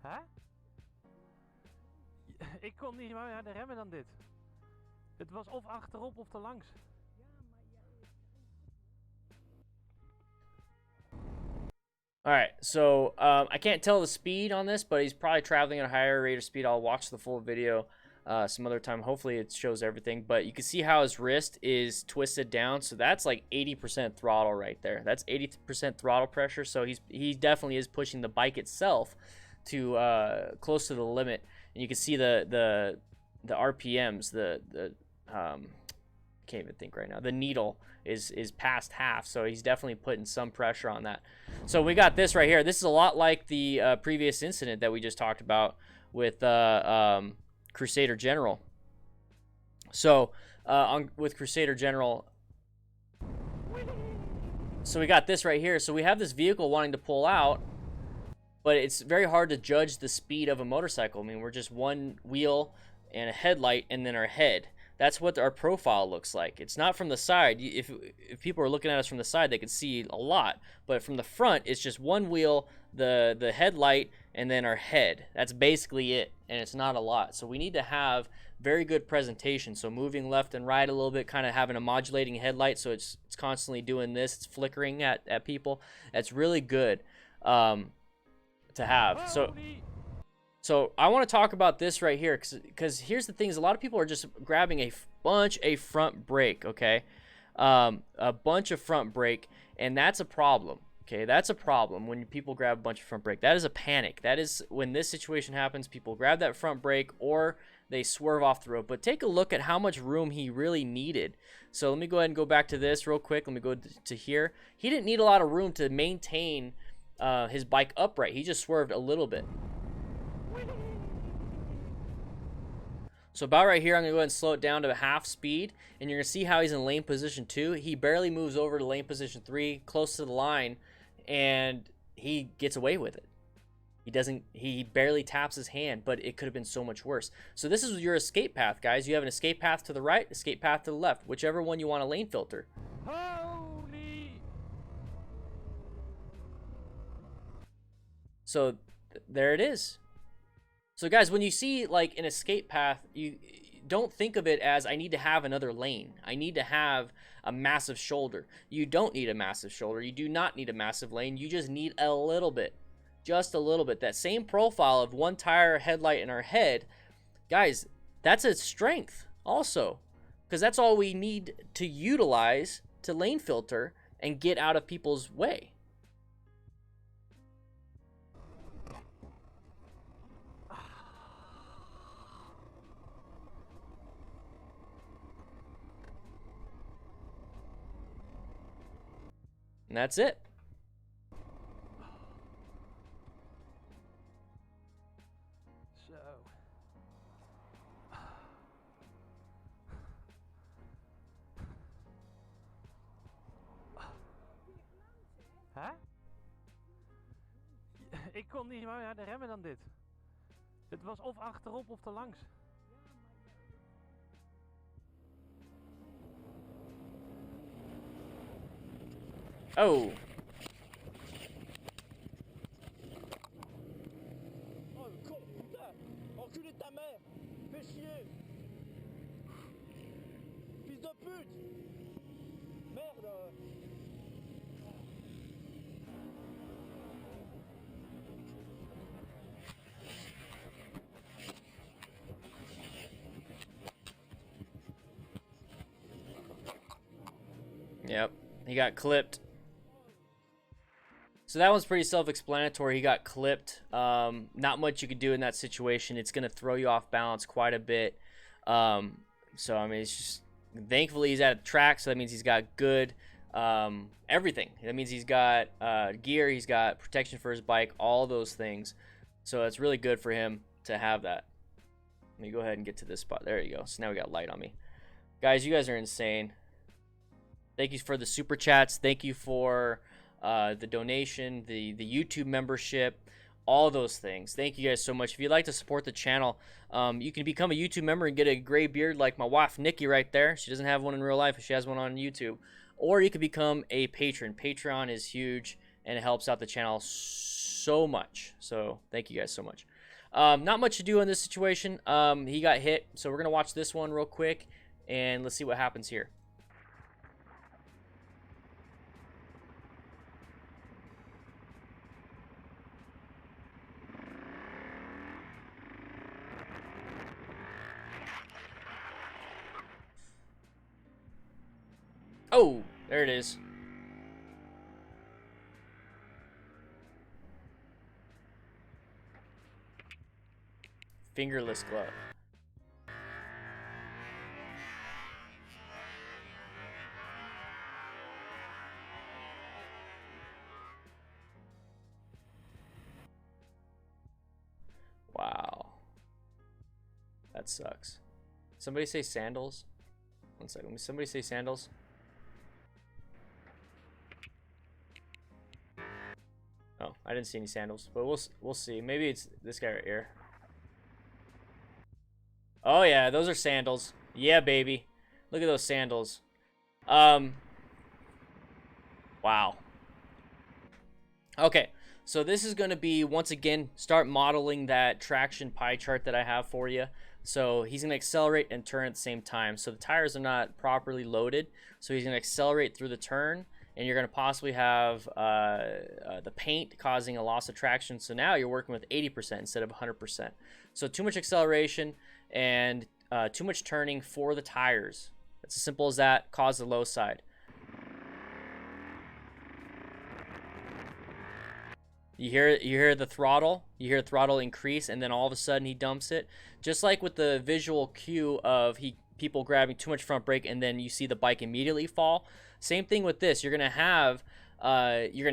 Hè? Ik kon niet meer harder remmen dan dit. Het was of achterop of te langs. Alright, so I can't tell the speed on this, but he's probably traveling at a higher rate of speed. I'll watch the full video some other time. Hopefully it shows everything. But you can see how his wrist is twisted down. So that's like 80% throttle right there. That's 80% throttle pressure. So he definitely is pushing the bike itself to close to the limit. And you can see the RPMs, can't even think right now. The needle is past half, so he's definitely putting some pressure on that. So we got this right here. This is a lot like the previous incident that we just talked about with Crusader General. So with Crusader General, so we got this right here. So we have this vehicle wanting to pull out, but it's very hard to judge the speed of a motorcycle. I mean, we're just one wheel and a headlight and then our head. That's what our profile looks like. It's not from the side. If people are looking at us from the side, they can see a lot. But from the front, it's just one wheel, the headlight, and then our head. That's basically it, and it's not a lot. So we need to have very good presentation. So moving left and right a little bit, kind of having a modulating headlight, so it's constantly doing this. It's flickering at people. That's really good to have. So I want to talk about this right here, because here's the thing: is a lot of people are just grabbing a front brake, okay, a bunch of front brake, and that's a problem. Okay, that's a problem when people grab a bunch of front brake. That is a panic. That is when this situation happens. People grab that front brake, or they swerve off the road. But take a look at how much room he really needed. So let me go ahead and go back to this real quick. Let me go to here. He didn't need a lot of room to maintain his bike upright. He just swerved a little bit. So about right here, I'm going to go ahead and slow it down to half speed. And you're going to see how he's in lane position 2. He barely moves over to lane position 3, close to the line, and he gets away with it. He barely taps his hand, but it could have been so much worse. So this is your escape path, guys. You have an escape path to the right, escape path to the left, whichever one you want to lane filter. Holy! So there it is. So guys, when you see like an escape path, you don't think of it as I need to have another lane. I need to have a massive shoulder. You don't need a massive shoulder. You do not need a massive lane. You just need a little bit. Just a little bit. That same profile of one tire, headlight, and our head, guys, that's a strength also, because that's all we need to utilize to lane filter and get out of people's way. And that's it. Zo. Hè? Ik kon niet meer harder remmen dan dit. Het was of achterop of te langs. Oh. Oh le con, putain! Enculé de ta mère! Fais chier! Fils de pute! Merde! Yep, he got clipped. So that one's pretty self-explanatory. He got clipped. Not much you could do in that situation. It's going to throw you off balance quite a bit. So, I mean, it's just, thankfully he's at a track, so that means he's got good everything. That means he's got gear, he's got protection for his bike, all those things. So it's really good for him to have that. Let me go ahead and get to this spot. There you go. So now we got light on me. Guys, you guys are insane. Thank you for the super chats. Thank you for the donation, the YouTube membership, all those things. Thank you guys so much. If you'd like to support the channel, you can become a YouTube member and get a gray beard like my wife, Nikki, right there. She doesn't have one in real life, but she has one on YouTube. Or you can become a patron. Patreon is huge, and it helps out the channel so much. So thank you guys so much. Not much to do in this situation. He got hit, so we're going to watch this one real quick, and let's see what happens here. Oh, there it is. Fingerless glove. Wow. That sucks. Somebody say sandals? One second. Somebody say sandals? Oh, I didn't see any sandals, but we'll see. Maybe it's this guy right here. Oh yeah, those are sandals. Yeah, baby. Look at those sandals. Wow. Okay, so this is going to be, once again, start modeling that traction pie chart that I have for you. So he's going to accelerate and turn at the same time. So the tires are not properly loaded. So he's going to accelerate through the turn, and you're going to possibly have the paint causing a loss of traction. So now you're working with 80% instead of 100%. So too much acceleration and too much turning for the tires. It's as simple as that. Cause the low side. You hear the throttle, you hear throttle increase, and then all of a sudden he dumps it. Just like with the visual cue of people grabbing too much front brake, and then you see the bike immediately fall. Same thing with this. You're gonna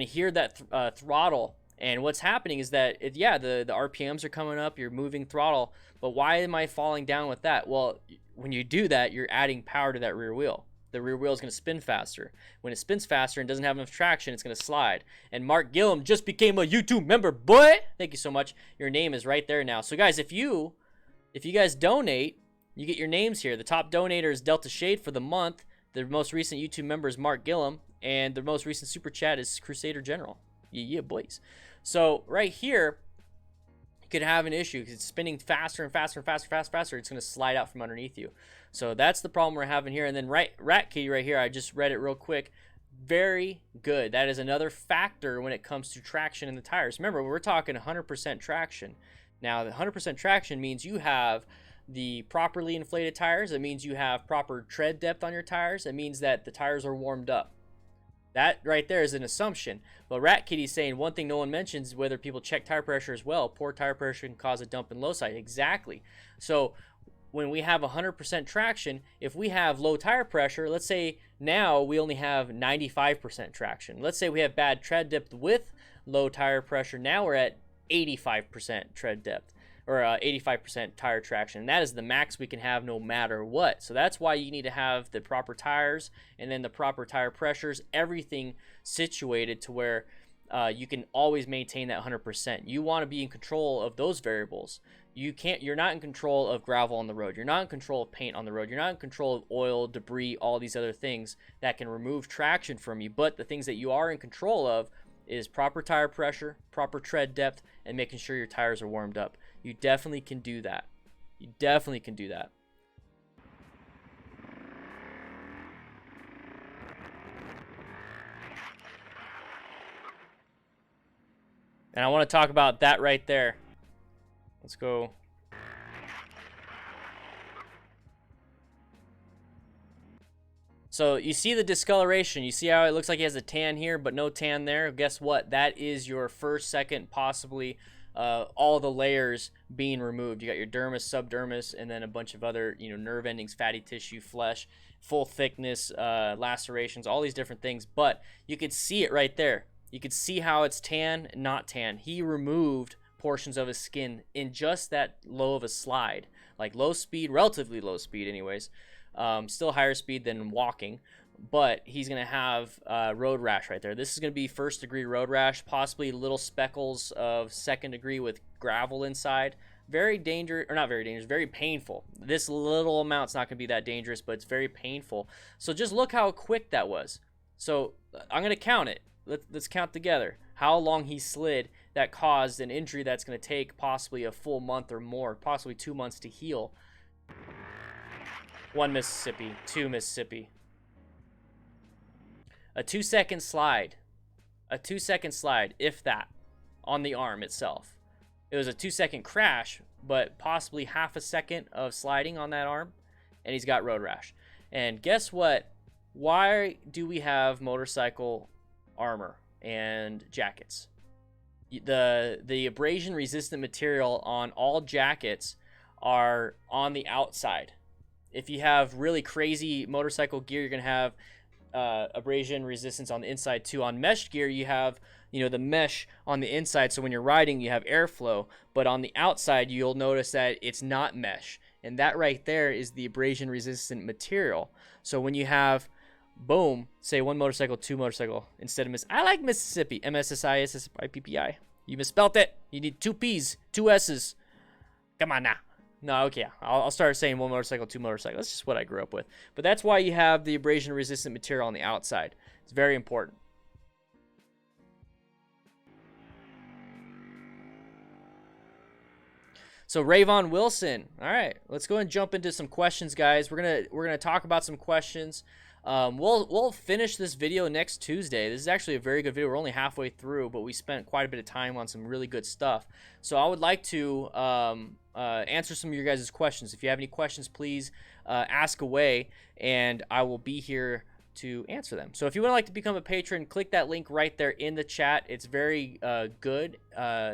hear that throttle, and what's happening is that the RPMs are coming up. You're moving throttle, but why am I falling down with that? Well, when you do that, you're adding power to that rear wheel. The rear wheel is going to spin faster. When it spins faster and doesn't have enough traction, it's going to slide. And Mark Gillum just became a YouTube member, boy. Thank you so much. Your name is right there now. So guys, if you guys donate, you get your names here. The top donator is Delta Shade for the month. The most recent YouTube member is Mark Gillum, and the most recent super chat is Crusader General. Yeah, boys. So right here, you could have an issue because it's spinning faster and faster and faster. It's going to slide out from underneath you. So that's the problem we're having here. And then Rat Kitty right here, I just read it real quick. Very good. That is another factor when it comes to traction in the tires. Remember, we're talking 100% traction. Now, the 100% traction means you have the properly inflated tires. It means you have proper tread depth on your tires. It means that the tires are warmed up. That right there is an assumption. But Rat Kitty's saying one thing no one mentions is whether people check tire pressure as well. Poor tire pressure can cause a dump in low side. Exactly. So when we have 100% traction, if we have low tire pressure, let's say now we only have 95% traction. Let's say we have bad tread depth with low tire pressure. Now we're at 85% tread depth, or 85% tire traction. And that is the max we can have no matter what. So that's why you need to have the proper tires and then the proper tire pressures, everything situated to where you can always maintain that 100%. You want to be in control of those variables. You're not in control of gravel on the road. You're not in control of paint on the road. You're not in control of oil, debris, all these other things that can remove traction from you. But the things that you are in control of is proper tire pressure, proper tread depth, and making sure your tires are warmed up. You definitely can do that. You definitely can do that. And I want to talk about that right there. Let's go. So you see the discoloration. You see how it looks like he has a tan here, but no tan there. Guess what? That is your first, second, possibly all the layers being removed. You got your dermis, subdermis, and then a bunch of other, nerve endings, fatty tissue, flesh, full thickness, lacerations, all these different things. But you could see it right there. You could see how it's tan, not tan. He removed portions of his skin in just that low of a slide, like low speed, relatively low speed anyways, still higher speed than walking, but he's going to have road rash right there. This is going to be first degree road rash, possibly little speckles of second degree with gravel inside. Very dangerous, or not very dangerous, very painful. This little amount's not going to be that dangerous, but it's very painful. So just look how quick that was. So I'm going to count it. Let's count together how long he slid that caused an injury that's going to take possibly a full month or more, possibly 2 months to heal. 1 Mississippi, 2 Mississippi. A 2-second slide. A 2-second slide, if that, on the arm itself. It was a 2-second crash, but possibly half a second of sliding on that arm, and he's got road rash. And guess what? Why do we have motorcycle armor and jackets? The abrasion resistant material on all jackets are on the outside. If you have really crazy motorcycle gear, you're gonna have abrasion resistance on the inside too. On mesh gear, you have the mesh on the inside, so when you're riding you have airflow, but on the outside you'll notice that it's not mesh, and that right there is the abrasion resistant material. So when you have boom, say 1 motorcycle, 2 motorcycle, instead of I like Mississippi, MSSISSIPPI. You misspelt it. You need 2 P's, 2 S's. Come on now. No, okay, I'll start saying 1 motorcycle, 2 motorcycle. That's just what I grew up with. But that's why you have the abrasion resistant material on the outside. It's very important. So Rayvon Wilson. All right, let's go and jump into some questions, guys. We're gonna talk about some questions. We'll finish this video next Tuesday. This is actually a very good video. We're only halfway through, but we spent quite a bit of time on some really good stuff. So I would like to answer some of your guys' questions. If you have any questions, please ask away, and I will be here to answer them. So if you would like to become a patron, click that link right there in the chat. It's very good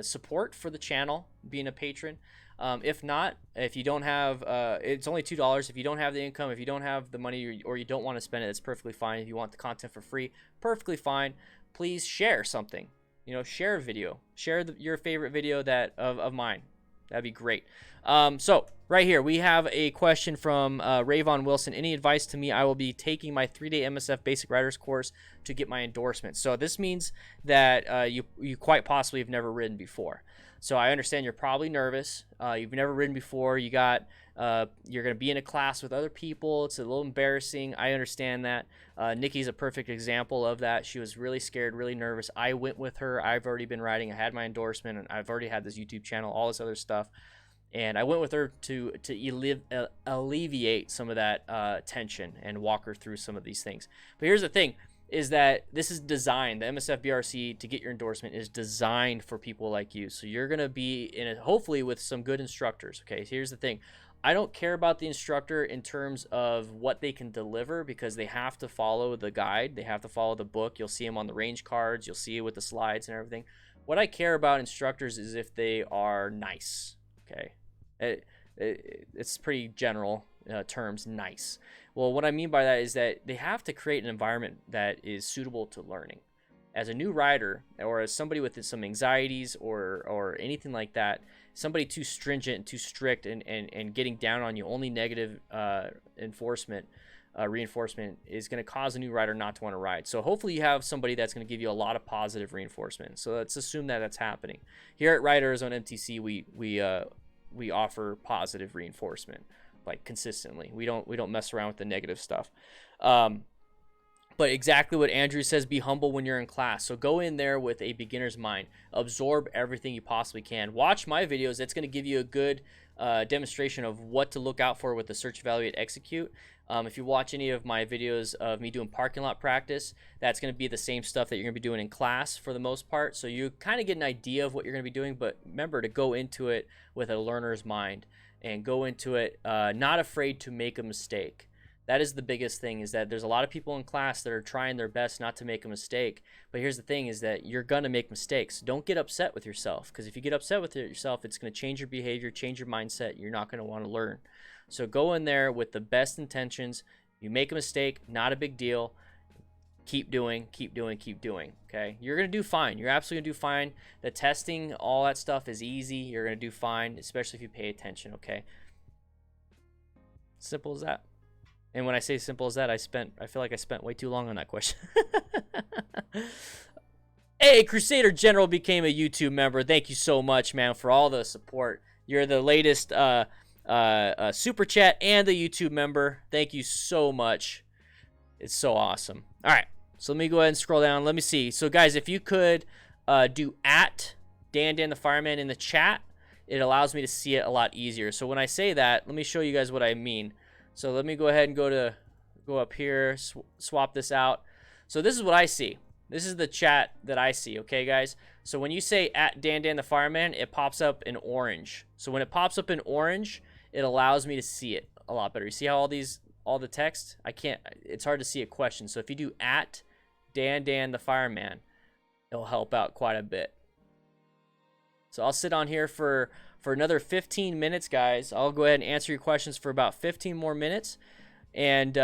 support for the channel, being a patron. If not, if you don't have, it's only $2. If you don't have the income, if you don't have the money, or you don't want to spend it, it's perfectly fine. If you want the content for free, perfectly fine. Please share something. You know, share a video. Share your favorite video of mine. That'd be great. So right here, we have a question from Rayvon Wilson. Any advice to me? I will be taking my 3-day MSF Basic Riders course to get my endorsement. So this means that you quite possibly have never ridden before. So I understand you're probably nervous. You've never ridden before. You're going to be in a class with other people. It's a little embarrassing. I understand that. Nikki's a perfect example of that. She was really scared, really nervous. I went with her. I've already been riding. I had my endorsement, and I've already had this YouTube channel, all this other stuff. And I went with her to alleviate some of that tension and walk her through some of these things. But here's the thing, is that this is designed, the MSF BRC, to get your endorsement, is designed for people like you. So you're going to be in it, hopefully, with some good instructors. Okay, so here's the thing. I don't care about the instructor in terms of what they can deliver, because they have to follow the guide. They have to follow the book. You'll see them on the range cards. You'll see it with the slides and everything. What I care about instructors is if they are nice. Okay, it's pretty general terms, nice. Well, what I mean by that is that they have to create an environment that is suitable to learning. As a new rider, or as somebody with some anxieties or anything like that, somebody too stringent and too strict and getting down on you, only negative reinforcement is going to cause a new rider not to want to ride. So hopefully you have somebody that's going to give you a lot of positive reinforcement. So let's assume that that's happening. Here at Riders on MTC, we offer positive reinforcement, like, consistently. We don't mess around with the negative stuff. But exactly what Andrew says, be humble when you're in class. So go in there with a beginner's mind. Absorb everything you possibly can. Watch my videos. That's going to give you a good demonstration of what to look out for with the search, evaluate, execute. If you watch any of my videos of me doing parking lot practice, that's going to be the same stuff that you're going to be doing in class for the most part. So you kind of get an idea of what you're going to be doing, but remember to go into it with a learner's mind and go into it not afraid to make a mistake. That is the biggest thing, is that there's a lot of people in class that are trying their best not to make a mistake. But here's the thing, is that you're going to make mistakes. Don't get upset with yourself, because if you get upset with yourself, it's going to change your behavior, change your mindset. You're not going to want to learn. So go in there with the best intentions. You make a mistake, not a big deal. Keep doing, keep doing, keep doing, okay? You're going to do fine. You're absolutely going to do fine. The testing, all that stuff is easy. You're going to do fine, especially if you pay attention, okay? Simple as that. And when I say simple as that, I feel like I spent way too long on that question. Hey, Crusader General became a YouTube member. Thank you so much, man, for all the support. You're the latest super chat and the YouTube member. Thank you so much. It's so awesome. All right, so let me go ahead and scroll down. Let me see. So, guys, if you could do @Dan the Fireman in the chat, it allows me to see it a lot easier. So when I say that, let me show you guys what I mean. So let me go ahead and go up here, swap this out. So this is what I see. This is the chat that I see, okay, guys? So when you say @Dan the Fireman, it pops up in orange. So when it pops up in orange, it allows me to see it a lot better. You see how all the text? It's hard to see a question. So if you do @Dan the Fireman, it'll help out quite a bit. So I'll sit on here for another 15 minutes, guys. I'll go ahead and answer your questions for about 15 more minutes. And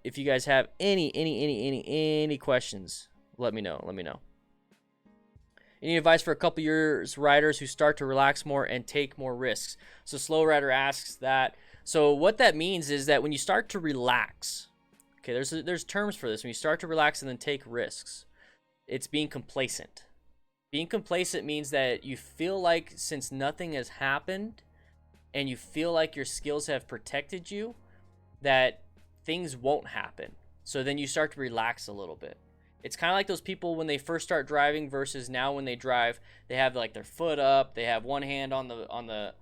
if you guys have any questions, let me know. Any advice for a couple years riders who start to relax more and take more risks? So Slow Rider asks that. So what that means is that when you start to relax, okay, there's terms for this. When you start to relax and then take risks, it's being complacent. Being complacent means that you feel like, since nothing has happened and you feel like your skills have protected you, that things won't happen. So then you start to relax a little bit. It's kind of like those people when they first start driving versus now when they drive, they have like their foot up, they have one hand on the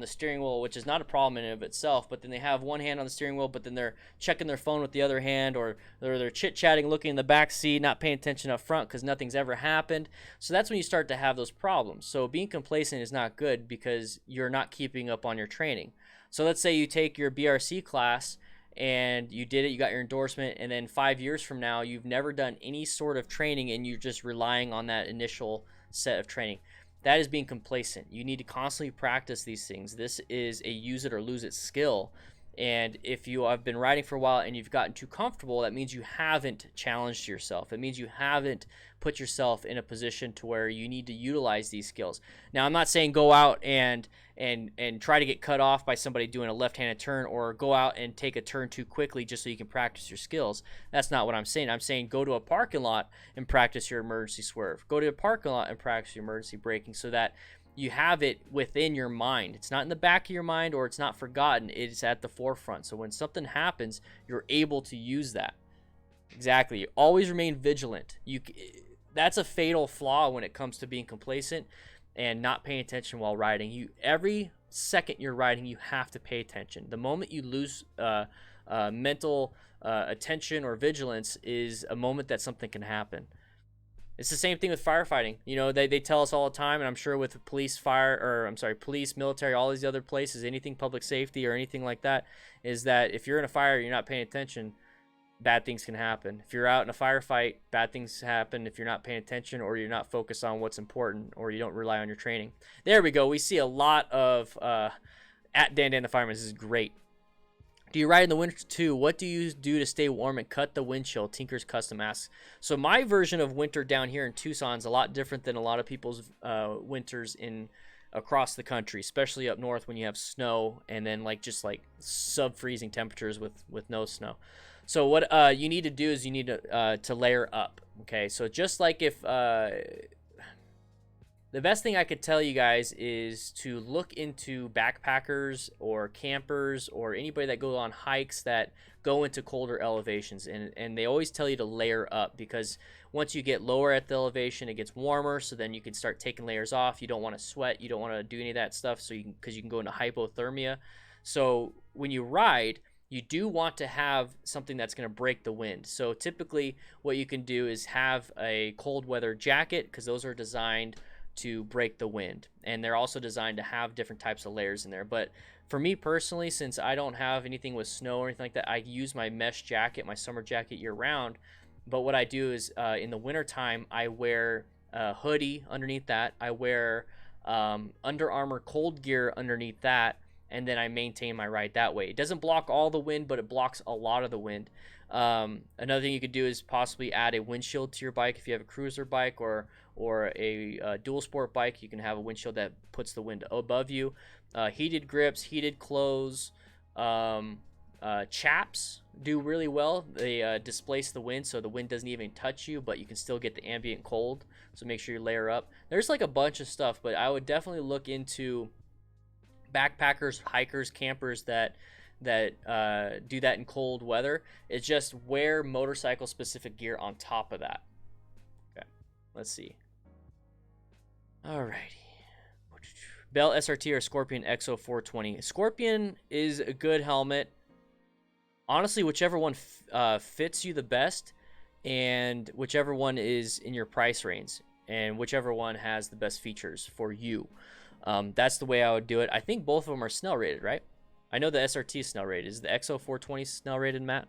steering wheel, which is not a problem in and of itself, but then they have one hand on the steering wheel, but then they're checking their phone with the other hand, or they're chit-chatting, looking in the back seat, not paying attention up front because nothing's ever happened. So that's when you start to have those problems. So being complacent is not good because you're not keeping up on your training. So let's say you take your BRC class and you did it, you got your endorsement, and then 5 years from now, you've never done any sort of training and you're just relying on that initial set of training. That is being complacent. You need to constantly practice these things. This is a use it or lose it skill. And if you have been riding for a while and you've gotten too comfortable, that means you haven't challenged yourself. It means you haven't put yourself in a position to where you need to utilize these skills. Now, I'm not saying go out and try to get cut off by somebody doing a left-handed turn, or go out and take a turn too quickly just so you can practice your skills. That's not what I'm saying. I'm saying go to a parking lot and practice your emergency swerve. Go to a parking lot and practice your emergency braking, so that you have it within your mind. It's not in the back of your mind, or it's not forgotten. It's at the forefront. So when something happens, you're able to use that. Exactly. Always remain vigilant. That's a fatal flaw when it comes to being complacent and not paying attention while riding. Every second you're riding, you have to pay attention. The moment you lose mental attention or vigilance is a moment that something can happen. It's the same thing with firefighting. You know, they tell us all the time, and I'm sure with police, police, military, all these other places, anything public safety or anything like that, is that if you're in a fire, you're not paying attention, bad things can happen. If you're out in a firefight, bad things happen if you're not paying attention, or you're not focused on what's important, or you don't rely on your training. There we go. We see a lot of at Dan the Fireman. This is great. Do you ride in the winter too? What do you do to stay warm and cut the windshield? Tinker's Custom asks. So my version of winter down here in Tucson is a lot different than a lot of people's winters across the country, especially up north when you have snow and then just sub-freezing temperatures with no snow. So what you need to do is you need to layer up. Okay, so just like if the best thing I could tell you guys is to look into backpackers or campers or anybody that goes on hikes that go into colder elevations, and they always tell you to layer up, because once you get lower at the elevation, it gets warmer, so then you can start taking layers off. You don't want to sweat, you don't want to do any of that stuff, so because you can go into hypothermia. So when you ride, you do want to have something that's going to break the wind. So typically what you can do is have a cold weather jacket, because those are designed to break the wind, and they're also designed to have different types of layers in there. But for me personally, since I don't have anything with snow or anything like that, I use my mesh jacket, my summer jacket, year round. But what I do is in the winter time, I wear a hoodie underneath that. I wear Under Armour cold gear underneath that, and then I maintain my ride that way. It doesn't block all the wind, but it blocks a lot of the wind. Another thing you could do is possibly add a windshield to your bike. If you have a cruiser bike or a dual sport bike, you can have a windshield that puts the wind above you. Heated grips, heated clothes, chaps do really well. They displace the wind, so the wind doesn't even touch you, but you can still get the ambient cold. So make sure you layer up. There's a bunch of stuff, but I would definitely look into backpackers, hikers, campers that do that in cold weather. It's just wear motorcycle specific gear on top of that. Okay, let's see. Alrighty. Bell SRT or Scorpion XO 420. Scorpion is a good helmet. Honestly, whichever one fits you the best, and whichever one is in your price range, and whichever one has the best features for you. That's the way I would do it. I think both of them are Snell rated, right? I know the SRT is Snell rated. Is the XO 420 Snell rated, Matt?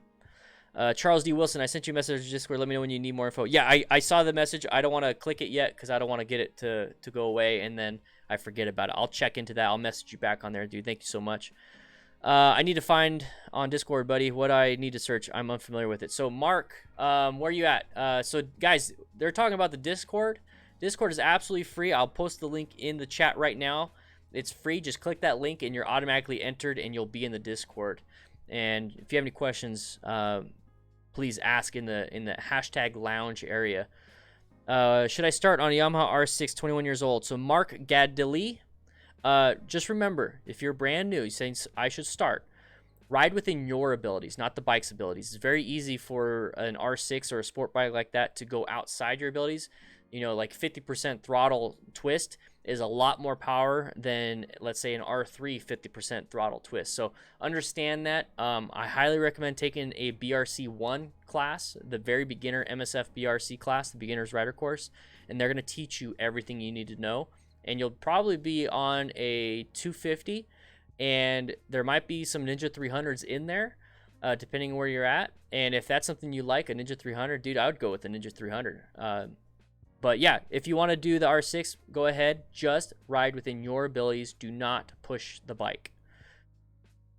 Charles D. Wilson, I sent you a message on Discord. Let me know when you need more info. Yeah, I saw the message. I don't want to click it yet because I don't want to get it to go away and then I forget about it. I'll check into that. I'll message you back on there, dude. Thank you so much. I need to find on Discord, buddy, what I need to search. I'm unfamiliar with it. So, Mark, where are you at? So, guys, they're talking about the Discord. Discord is absolutely free. I'll post the link in the chat right now. It's free. Just click that link and you're automatically entered and you'll be in the Discord. And if you have any questions, please ask in the hashtag lounge area. Should I start on a Yamaha R6, 21 years old? So Mark Gadili, just remember, if you're brand new, you're saying I should start, ride within your abilities, not the bike's abilities. It's very easy for an R6 or a sport bike like that to go outside your abilities. You know, like 50% throttle twist is a lot more power than, let's say, an R3 50% throttle twist. So understand that. I highly recommend taking a BRC 1 class, the very beginner MSF BRC class, the beginner's rider course, and they're going to teach you everything you need to know. And you'll probably be on a 250, and there might be some Ninja 300s in there, depending where you're at. And if that's something you like, a Ninja 300, dude, I would go with the Ninja 300. But yeah, if you want to do the R6, go ahead. Just ride within your abilities. Do not push the bike.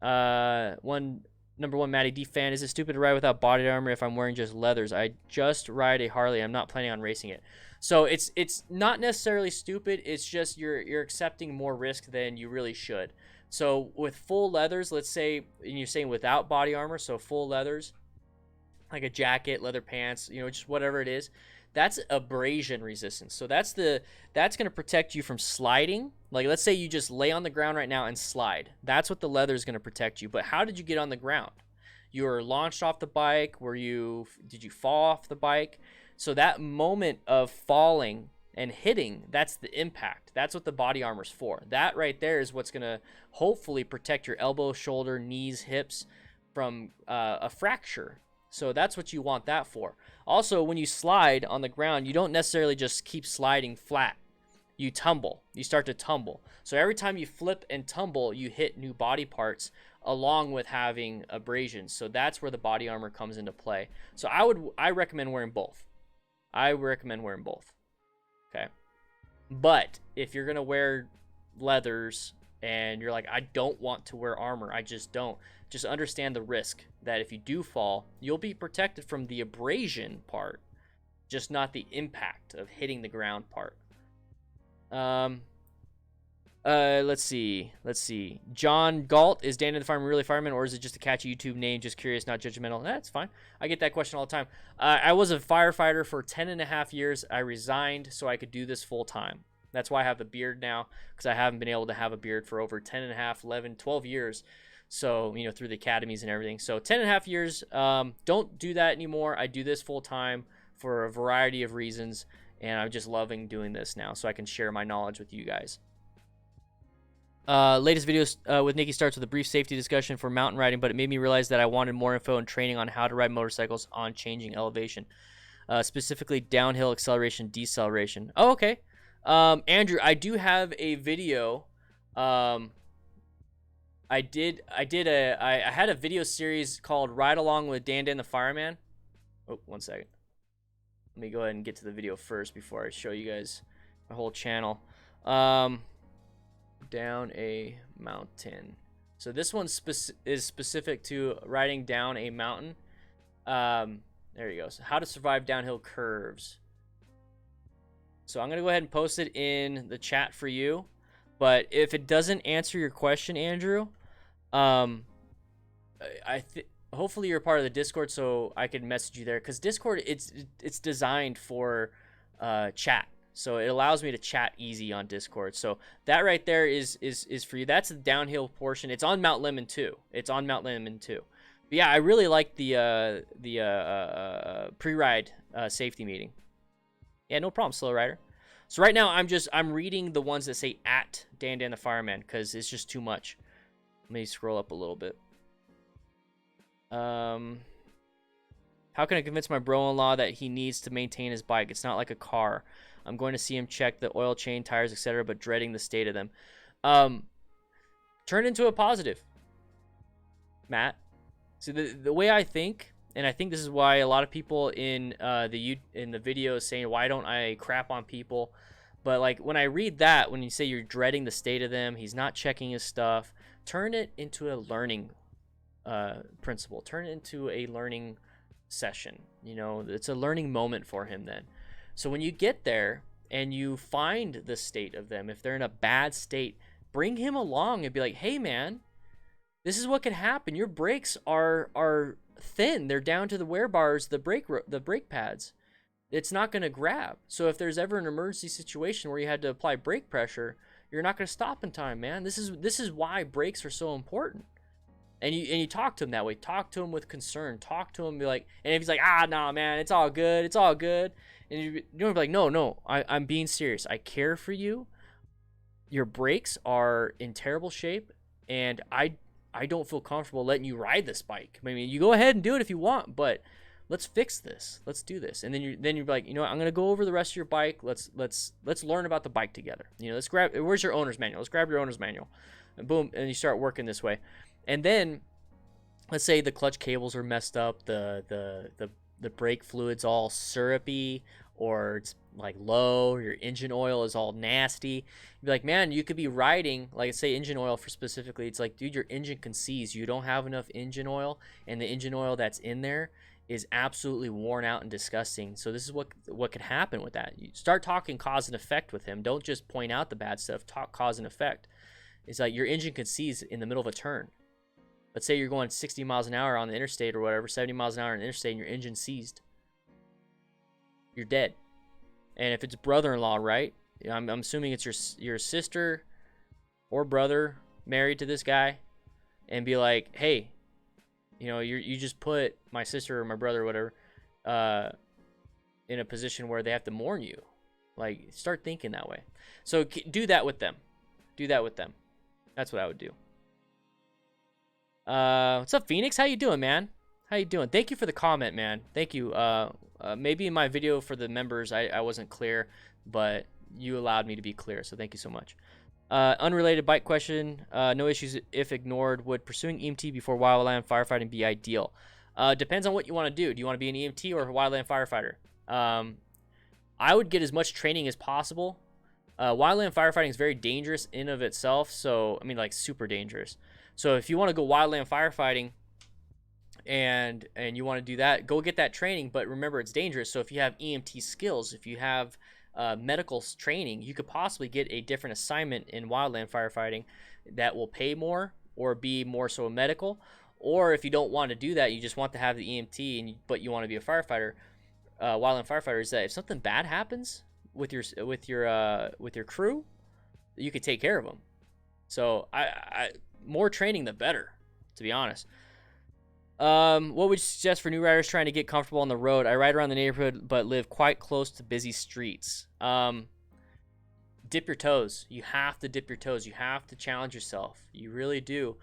Number one Matty D fan, is it stupid to ride without body armor if I'm wearing just leathers? I just ride a Harley. I'm not planning on racing it. So it's not necessarily stupid. It's just you're accepting more risk than you really should. So with full leathers, let's say, and you're saying without body armor, so full leathers, like a jacket, leather pants, you know, just whatever it is, that's abrasion resistance. So that's going to protect you from sliding. Like, let's say you just lay on the ground right now and slide. That's what the leather is going to protect you. But how did you get on the ground? You were launched off the bike. Did you fall off the bike? So that moment of falling and hitting, that's the impact. That's what the body armor's for. That right there is what's going to hopefully protect your elbow, shoulder, knees, hips from a fracture. So that's what you want that for. Also, when you slide on the ground, you don't necessarily just keep sliding flat. You tumble. You start to tumble. So every time you flip and tumble, you hit new body parts along with having abrasions. So that's where the body armor comes into play. So I recommend wearing both. Okay. But if you're going to wear leathers and you're like, I don't want to wear armor, I just don't. Just understand the risk that if you do fall, you'll be protected from the abrasion part, just not the impact of hitting the ground part. Let's see. John Galt, is Dan the Fireman really fireman, or is it just a catchy YouTube name? Just curious, not judgmental. That's fine. I get that question all the time. I was a firefighter for 10.5 years. I resigned so I could do this full time. That's why I have the beard now, because I haven't been able to have a beard for over 10.5, 11, 12 years. So, you know, through the academies and everything. So 10.5 years, don't do that anymore. I do this full time for a variety of reasons, and I'm just loving doing this now so I can share my knowledge with you guys. Latest videos with Nikki starts with a brief safety discussion for mountain riding, but it made me realize that I wanted more info and training on how to ride motorcycles on changing elevation, specifically downhill acceleration, deceleration. Oh, okay. Andrew, I do have a video. I had a video series called Ride Along with Dan the Fireman. Oh, 1 second. Let me go ahead and get to the video first before I show you guys my whole channel. Down a mountain. So this one is specific to riding down a mountain. There you go. So how to survive downhill curves. So I'm going to go ahead and post it in the chat for you. But if it doesn't answer your question, Andrew, hopefully you're part of the Discord so I can message you there, because Discord it's designed for chat, so it allows me to chat easy on Discord. So that right there is for you. That's the downhill portion. It's on Mount Lemon too. But yeah, I really like the pre-ride safety meeting. Yeah, no problem, Slow Rider. So right now I'm reading the ones that say at Dan the Fireman, because it's just too much. Let me scroll up a little bit. How can I convince my bro-in-law that he needs to maintain his bike? It's not like a car. I'm going to see him check the oil, chain, tires, etc., but dreading the state of them. Turn into a positive, Matt. See, the way I think, and I think this is why a lot of people in the videos saying, why don't I crap on people? But like when I read that, when you say you're dreading the state of them, he's not checking his stuff, turn it into a learning principle. Turn it into a learning session. You know, it's a learning moment for him then. So when you get there and you find the state of them, if they're in a bad state, bring him along and be like, hey man, this is what can happen. Your brakes are thin. They're down to the wear bars, the brake pads. It's not going to grab. So if there's ever an emergency situation where you had to apply brake pressure, you're not going to stop in time, man. This is why brakes are so important. And you talk to him that way. Talk to him with concern. Talk to him, be like, and if he's like, nah, man, it's all good. And you're gonna be like, no, I'm being serious. I care for you. Your brakes are in terrible shape, and I don't feel comfortable letting you ride this bike. I mean, you go ahead and do it if you want, but let's fix this. Let's do this. And then you're like, you know what, I'm gonna go over the rest of your bike. Let's learn about the bike together. You know, where's your owner's manual? Let's grab your owner's manual. And boom, and you start working this way. And then let's say the clutch cables are messed up, the brake fluid's all syrupy, or it's like low, or your engine oil is all nasty. You'd be like, man, you could be riding, like say engine oil for specifically, it's like, dude, your engine can seize. You don't have enough engine oil, and the engine oil that's in there is absolutely worn out and disgusting. So this is what could happen with that. You start talking cause and effect with him. Don't just point out the bad stuff. Talk cause and effect. It's like your engine could seize in the middle of a turn. Let's say you're going 60 miles an hour on the interstate or whatever, 70 miles an hour on the interstate, and your engine's seized. You're dead. And if it's brother-in-law, right? I'm assuming it's your sister or brother married to this guy, and be like, hey, you know, you just put my sister or my brother or whatever in a position where they have to mourn you. Like, start thinking that way. So do that with them. Do that with them. That's what I would do. What's up, Phoenix? How you doing, man? How you doing? Thank you for the comment, man. Thank you. Maybe in my video for the members, I wasn't clear, but you allowed me to be clear, so thank you so much. Unrelated bike question. No issues if ignored. Would pursuing EMT before wildland firefighting be ideal? Depends on what you want to do. Do you want to be an EMT or a wildland firefighter? I would get as much training as possible. Wildland firefighting is very dangerous in of itself, so I mean, like, super dangerous. So if you want to go wildland firefighting and you want to do that, go get that training, but remember, it's dangerous. So if you have EMT skills, if you have medical training, you could possibly get a different assignment in wildland firefighting that will pay more or be more so medical. Or if you don't want to do that, you just want to have the EMT but you want to be a firefighter, wildland firefighter, is that if something bad happens with your crew, you could take care of them. So I more training the better, to be honest. What would you suggest for new riders trying to get comfortable on the road? I ride around the neighborhood but live quite close to busy streets. Dip your toes. You have to dip your toes. You have to challenge yourself. You really do.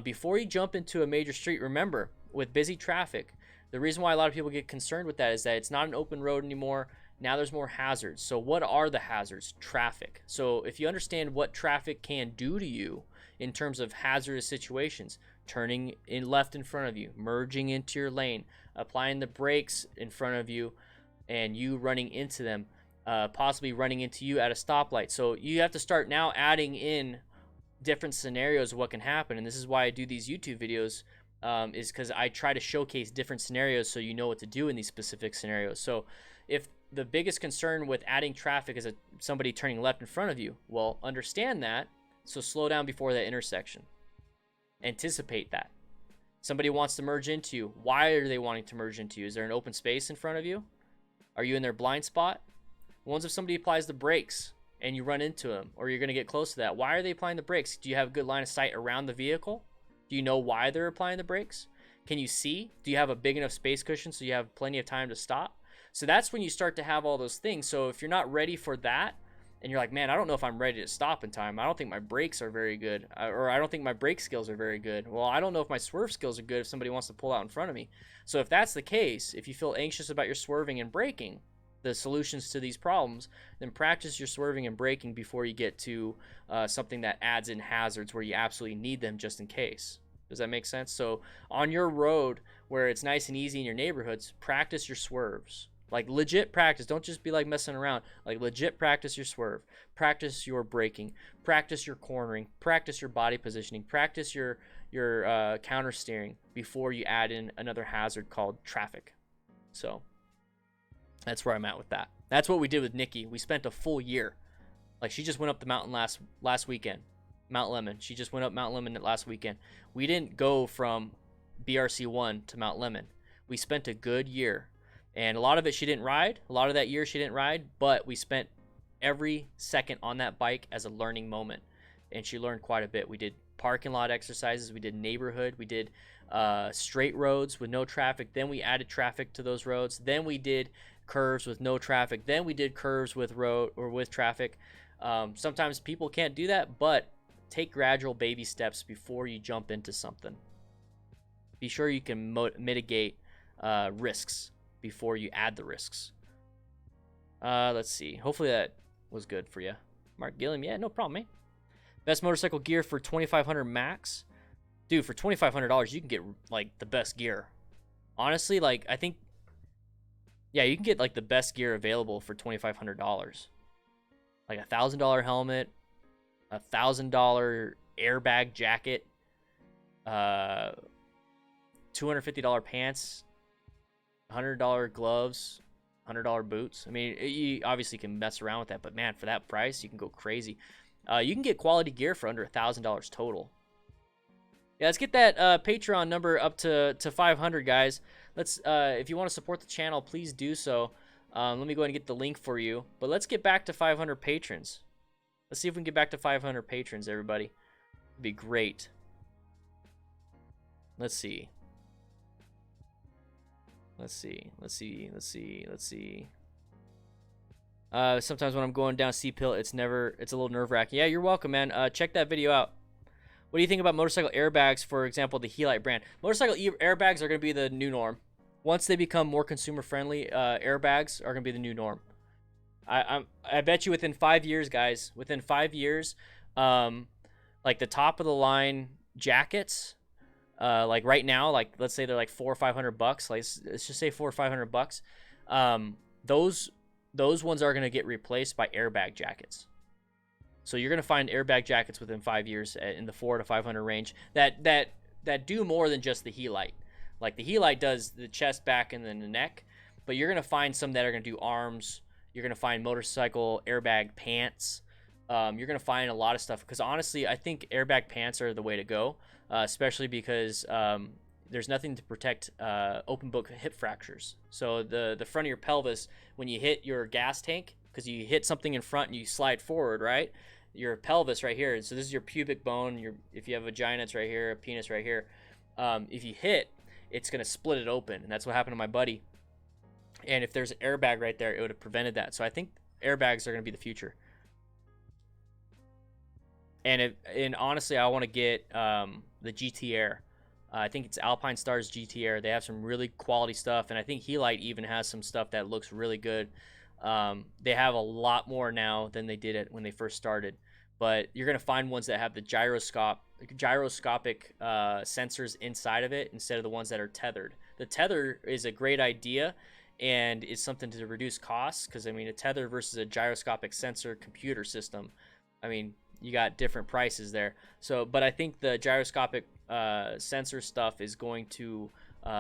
Before you jump into a major street, remember, with busy traffic, the reason why a lot of people get concerned with that is that it's not an open road anymore. Now there's more hazards. So what are the hazards? Traffic. So if you understand what traffic can do to you in terms of hazardous situations, turning in left in front of you, merging into your lane, applying the brakes in front of you, and you running into them, possibly running into you at a stoplight. So you have to start now adding in different scenarios of what can happen. And this is why I do these YouTube videos, is because I try to showcase different scenarios so you know what to do in these specific scenarios. So if the biggest concern with adding traffic is somebody turning left in front of you, well, understand that. So slow down before that intersection. Anticipate that. Somebody wants to merge into you. Why are they wanting to merge into you? Is there an open space in front of you? Are you in their blind spot? What if somebody applies the brakes and you run into them, or you're going to get close to that? Why are they applying the brakes? Do you have a good line of sight around the vehicle? Do you know why they're applying the brakes? Can you see? Do you have a big enough space cushion so you have plenty of time to stop? So that's when you start to have all those things. So if you're not ready for that, and you're like, man, I don't know if I'm ready to stop in time. I don't think my brakes are very good. Or I don't think my brake skills are very good. Well, I don't know if my swerve skills are good if somebody wants to pull out in front of me. So if that's the case, if you feel anxious about your swerving and braking, the solutions to these problems, then practice your swerving and braking before you get to something that adds in hazards where you absolutely need them just in case. Does that make sense? So on your road where it's nice and easy in your neighborhoods, practice your swerves. Like, legit practice. Don't just be like messing around. Like, legit practice your swerve. Practice your braking. Practice your cornering. Practice your body positioning. Practice your counter steering before you add in another hazard called traffic. So that's where I'm at with that. That's what we did with Nikki. We spent a full year. Like, she just went up the mountain last weekend. Mount Lemon. She just went up Mount Lemon last weekend. We didn't go from BRC1 to Mount Lemon. We spent a good year. And a lot of it she didn't ride. A lot of that year she didn't ride, but we spent every second on that bike as a learning moment. And she learned quite a bit. We did parking lot exercises. We did neighborhood. We did straight roads with no traffic. Then we added traffic to those roads. Then we did curves with no traffic. Then we did curves with traffic. Sometimes people can't do that, but take gradual baby steps before you jump into something. Be sure you can mitigate risks before you add the risks. Let's see. Hopefully that was good for you. Mark Gilliam, yeah, no problem, mate. Best motorcycle gear for 2500 max. dude, for $2,500 you can get like the best gear. Honestly, like I think, yeah, you can get like the best gear available for $2,500. Like $1,000 helmet, $1,000 airbag jacket, $250 pants, $100 gloves, $100 boots. I mean, you obviously can mess around with that, but man, for that price, you can go crazy. You can get quality gear for under $1,000 total. Yeah, let's get that Patreon number up to 500, guys. Let's, if you want to support the channel, please do so. Let me go ahead and get the link for you. But let's get back to 500 patrons. Let's see if we can get back to 500 patrons, everybody. It'd be great. Let's see. Sometimes when I'm going down steep hill, it's a little nerve-wracking. Yeah, you're welcome, man. Check that video out. What do you think about motorcycle airbags, for example, the Helite brand? Motorcycle airbags are going to be the new norm. Once they become more consumer-friendly, airbags are going to be the new norm. I bet you within 5 years, guys, within 5 years, like the top-of-the-line jackets, like right now, like let's say they're like $400 or $500. Like let's just say $400 or $500. Those ones are going to get replaced by airbag jackets. So you're going to find airbag jackets within 5 years in the $400 to $500 range that do more than just the Helite. Like the Helite does the chest, back, and then the neck, but you're going to find some that are going to do arms. You're going to find motorcycle airbag pants. You're going to find a lot of stuff, because honestly, I think airbag pants are the way to go, especially because there's nothing to protect open book hip fractures. So the front of your pelvis, when you hit your gas tank, because you hit something in front and you slide forward, right? Your pelvis right here. So this is your pubic bone. If you have a vagina, it's right here. A penis right here. If you hit, it's going to split it open, and that's what happened to my buddy. And if there's an airbag right there, it would have prevented that. So I think airbags are going to be the future. And honestly, I want to get the GT Air. I think it's Alpine Stars GT Air. They have some really quality stuff, and I think Helite even has some stuff that looks really good. They have a lot more now than they did it when they first started, but you're going to find ones that have the gyroscopic sensors inside of it instead of the ones that are tethered. The tether is a great idea and is something to reduce costs, because I mean, a tether versus a gyroscopic sensor computer system, I mean, you got different prices there. So, but I think the gyroscopic sensor stuff is going to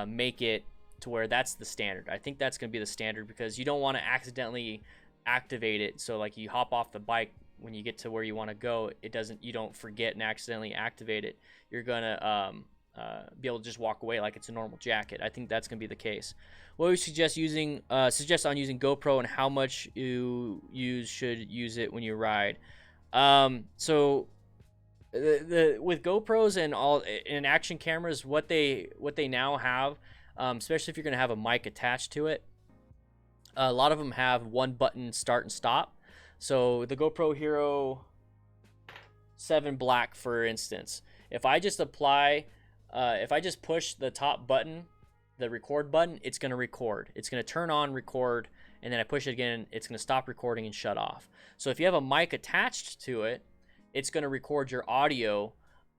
make it to where that's the standard. I think that's going to be the standard, because you don't want to accidentally activate it. So like you hop off the bike when you get to where you want to go, you don't forget and accidentally activate it. You're going to be able to just walk away like it's a normal jacket. I think that's going to be the case. What would you suggest using GoPro, and how much you should use it when you ride? So with GoPros and action cameras, what they now have, especially if you're going to have a mic attached to it, a lot of them have one button start and stop. So the GoPro Hero 7 Black, for instance, if I just push the top button, the record button, it's going to record. It's going to turn on record, and then I push it again, it's going to stop recording and shut off. So if you have a mic attached to it, it's going to record your audio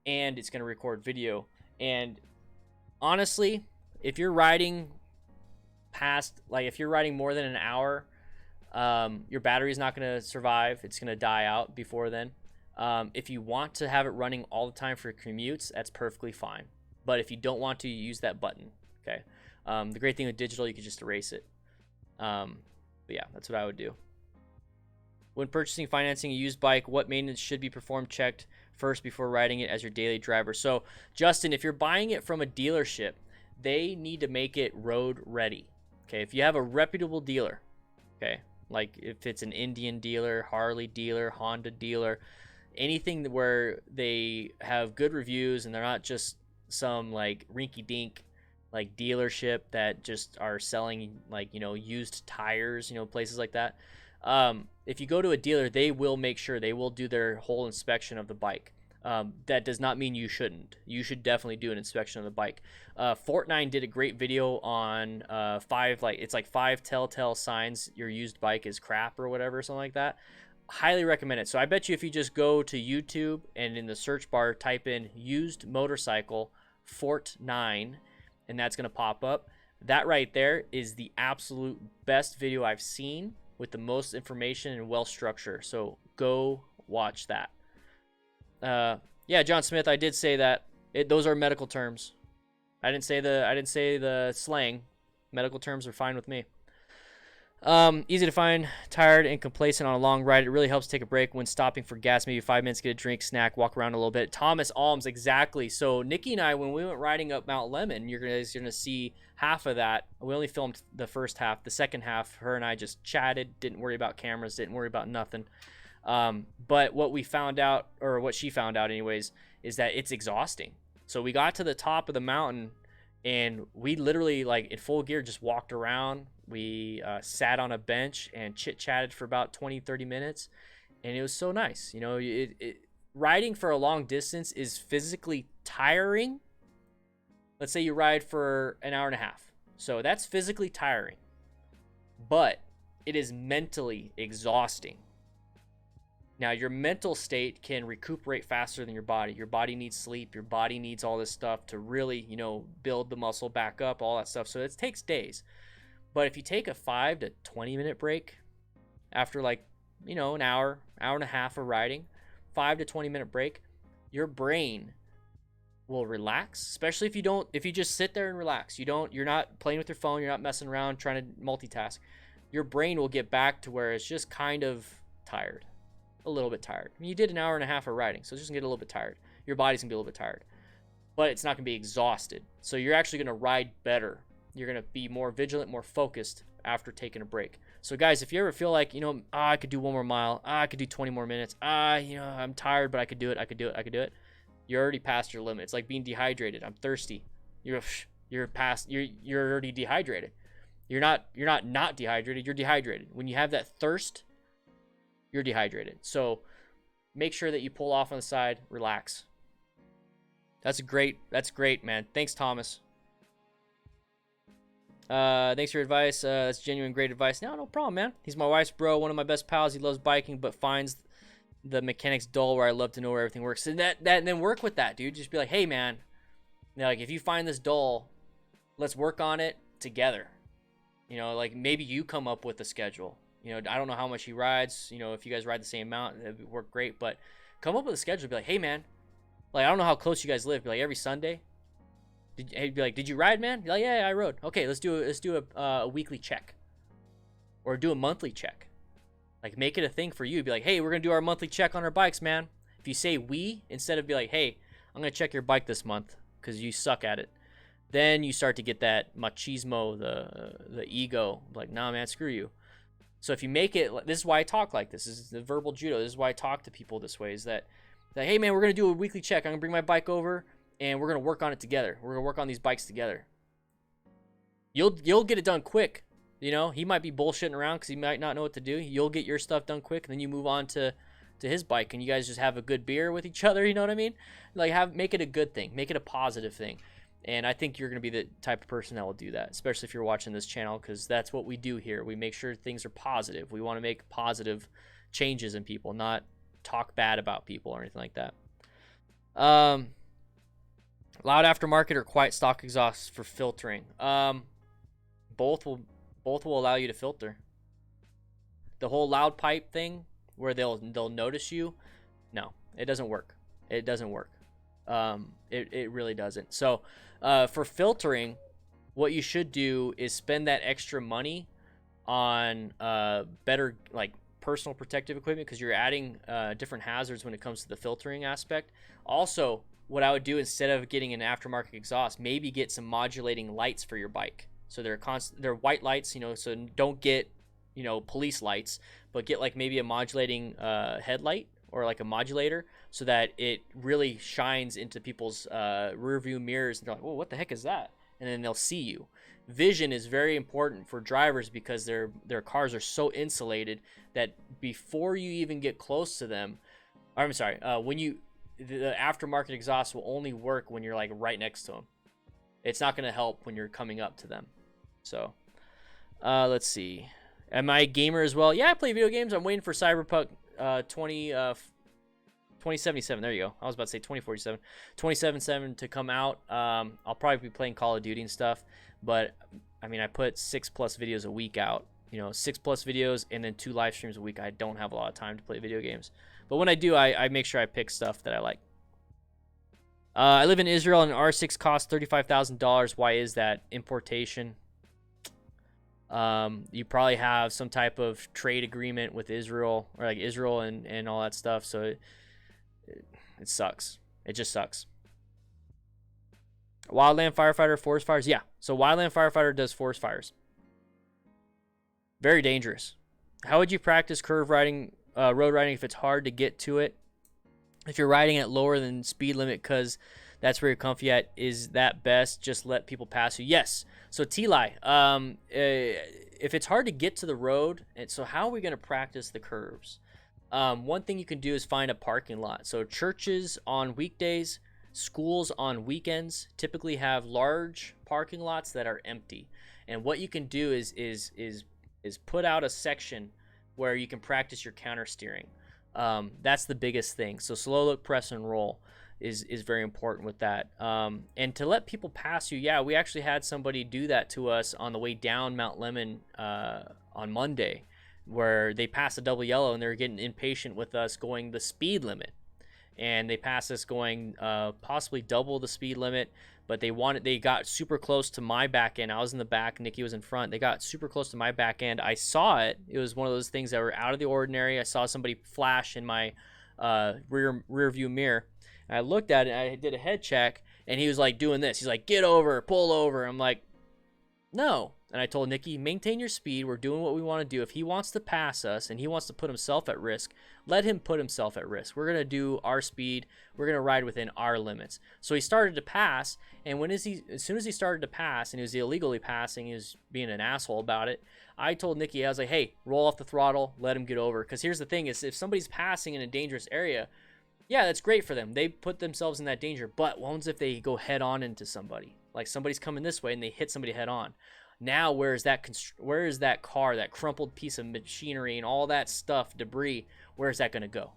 and it's going to record video. And honestly, if you're riding if you're riding more than an hour, your battery is not going to survive. It's going to die out before then. If you want to have it running all the time for commutes, that's perfectly fine. But if you don't want to, you use that button. Okay. The great thing with digital, you can just erase it. But yeah, that's what I would do. When purchasing, financing a used bike, what maintenance should be performed, checked first before riding it as your daily driver? So, Justin, if you're buying it from a dealership, they need to make it road ready. Okay, if you have a reputable dealer, okay, like if it's an Indian dealer, Harley dealer, Honda dealer, anything where they have good reviews and they're not just some like rinky-dink like dealership that just are selling like, used tires, places like that. If you go to a dealer, they will make sure, they will do their whole inspection of the bike. That does not mean you shouldn't. You should definitely do an inspection of the bike. Fortnite did a great video on 5 telltale signs your used bike is crap or whatever, something like that. highly recommend it. So I bet you if you just go to YouTube and in the search bar type in used motorcycle Fort 9, and that's going to pop up. That right there is the absolute best video I've seen with the most information and well structured. So go watch that. Yeah, John Smith, I did say that. Those are medical terms. I didn't say the slang. Medical terms are fine with me. Easy to find, tired and complacent on a long ride. It really helps take a break when stopping for gas, maybe 5 minutes, get a drink, snack, walk around a little bit. Thomas Alms, exactly. So Nikki and I, when we went riding up Mount Lemmon, you're gonna see half of that. We only filmed the first half. The second half, her and I just chatted, didn't worry about cameras, didn't worry about nothing. But what we found out, or what she found out anyways, is that it's exhausting. So we got to the top of the mountain and we literally, like, in full gear, just walked around. We sat on a bench and chit-chatted for about 20-30 minutes, and it was so nice. You know, riding for a long distance is physically tiring. Let's say you ride for an hour and a half. So that's physically tiring, but it is mentally exhausting. Now, your mental state can recuperate faster than your body. Your body needs sleep. Your body needs all this stuff to really, you know, build the muscle back up, all that stuff. So it takes days. But if you take a 5 to 20 minute break after, like, you know, an hour and a half of riding, 5 to 20 minute break, your brain will relax, especially if you just sit there and relax. You're not playing with your phone. You're not messing around trying to multitask. Your brain will get back to where it's just kind of tired. A little bit tired. I mean, you did an hour and a half of riding, so it's just gonna get a little bit tired. Your body's gonna be a little bit tired, but it's not gonna be exhausted. So you're actually gonna ride better. You're gonna be more vigilant, more focused after taking a break. So guys, if you ever feel like, you know, I could do one more mile, I could do 20 more minutes, you know, I'm tired, but I could do it. You're already past your limit. It's like being dehydrated. I'm thirsty. You're already dehydrated. You're not dehydrated. You're dehydrated. When you have that thirst, you're dehydrated. So make sure that you pull off on the side, relax. That's great, man. Thanks, Thomas. Thanks for your advice. That's genuine great advice. No problem, man. He's my wife's bro, one of my best pals. He loves biking, but finds the mechanics dull, where I love to know where everything works. And then work with that, dude. Just be like, hey, man, you know, like, if you find this dull, let's work on it together. You know, like, maybe you come up with a schedule. You know, I don't know how much he rides. You know, if you guys ride the same amount, it would work great. But come up with a schedule. Be like, hey, man, like, I don't know how close you guys live. Be like, every Sunday. Be like, did you ride, man? Be like, yeah, I rode. Okay, let's do a weekly check, or do a monthly check. Like, make it a thing for you. Be like, hey, we're gonna do our monthly check on our bikes, man. If you say we instead of be like, hey, I'm gonna check your bike this month because you suck at it, then you start to get that machismo, the ego. Like, nah, man, screw you. So if you make it, this is why I talk like this. This is the verbal judo. This is why I talk to people this way. Is that, hey, man, we're gonna do a weekly check. I'm gonna bring my bike over, and we're gonna work on it together. We're gonna work on these bikes together. You'll get it done quick. You know, he might be bullshitting around because he might not know what to do. You'll get your stuff done quick, and then you move on to his bike, and you guys just have a good beer with each other. You know what I mean? Like, make it a good thing. Make it a positive thing. And I think you're going to be the type of person that will do that, especially if you're watching this channel, because that's what we do here. We make sure things are positive. We want to make positive changes in people, not talk bad about people or anything like that. Loud aftermarket or quiet stock exhaust for filtering. Both will allow you to filter. The whole loud pipe thing where they'll notice you, no, it doesn't work. It doesn't work. It really doesn't. So for filtering, what you should do is spend that extra money on better, like, personal protective equipment, because you're adding different hazards when it comes to the filtering aspect. Also, what I would do, instead of getting an aftermarket exhaust, maybe get some modulating lights for your bike. So they're white lights, you know, so don't get, you know, police lights, but get like maybe a modulating headlight, or like a modulator, so that it really shines into people's rear view mirrors, and they're like, "Whoa, what the heck is that?" And then they'll see you. Vision is very important for drivers, because their cars are so insulated that before you even get close to them, or, I'm sorry, the aftermarket exhaust will only work when you're like right next to them. It's not going to help when you're coming up to them. So let's see. Am I a gamer as well? Yeah, I play video games. I'm waiting for Cyberpunk 2077. There you go. I was about to say 2047. 2077 to come out. I'll probably be playing Call of Duty and stuff, but I mean, I put 6+ videos a week out. 6+ videos and then 2 live streams a week. I don't have a lot of time to play video games, but when I do, I make sure I pick stuff that I like. I live in Israel and an R6 costs $35,000. Why is that? Importation. You probably have some type of trade agreement with Israel, or like Israel and all that stuff. So it sucks. It just sucks. Wildland firefighter, forest fires. Yeah. So wildland firefighter does forest fires. Very dangerous. How would you practice curve riding, road riding if it's hard to get to it? If you're riding at lower than speed limit because that's where you're comfy at, is that best? Just let people pass you? Yes. So T-Lie, if it's hard to get to the road, and so how are we going to practice the curves? One thing you can do is find a parking lot. So churches on weekdays, schools on weekends typically have large parking lots that are empty. And what you can do is put out a section where you can practice your counter steering. That's the biggest thing. So slow look, press, and roll is very important with that. And to let people pass you, yeah, we actually had somebody do that to us on the way down Mount Lemmon on Monday, where they passed a double yellow and they were getting impatient with us going the speed limit. And they passed us going possibly double the speed limit, but they got super close to my back end. I was in the back, Nikki was in front. They got super close to my back end. I saw it. It was one of those things that were out of the ordinary. I saw somebody flash in my rear view mirror. And I looked at it, I did a head check, and he was like doing this. He's like, get over, pull over. I'm like, no. And I told Nikki, maintain your speed. We're doing what we want to do. If he wants to pass us and he wants to put himself at risk, let him put himself at risk. We're going to do our speed. We're going to ride within our limits. So he started to pass, and as soon as he started to pass, and he was illegally passing, he was being an asshole about it, I told Nikki, I was like, hey, roll off the throttle, let him get over. Because here's the thing is, if somebody's passing in a dangerous area, yeah, that's great for them. They put themselves in that danger. But what happens if they go head on into somebody? Like somebody's coming this way and they hit somebody head on. Now, where is that car, that crumpled piece of machinery and all that stuff, debris, where is that going to go?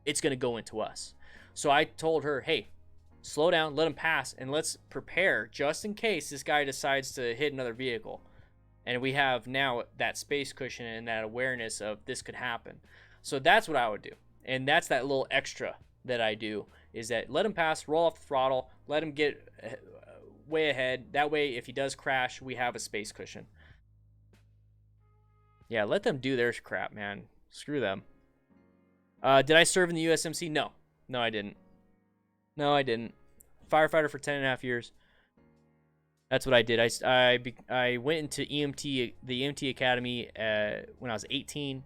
It's going to go into us. So I told her, hey, slow down, let him pass, and let's prepare just in case this guy decides to hit another vehicle. And we have now that space cushion and that awareness of this could happen. So that's what I would do. And that's that little extra that I do, is that let him pass, roll off the throttle, let him get way ahead. That way, if he does crash, we have a space cushion. Yeah, let them do their crap, man. Screw them. Did I serve in the USMC? No. No, I didn't. No, I didn't. Firefighter for 10.5 years. That's what I did. I went into the EMT Academy when I was 18.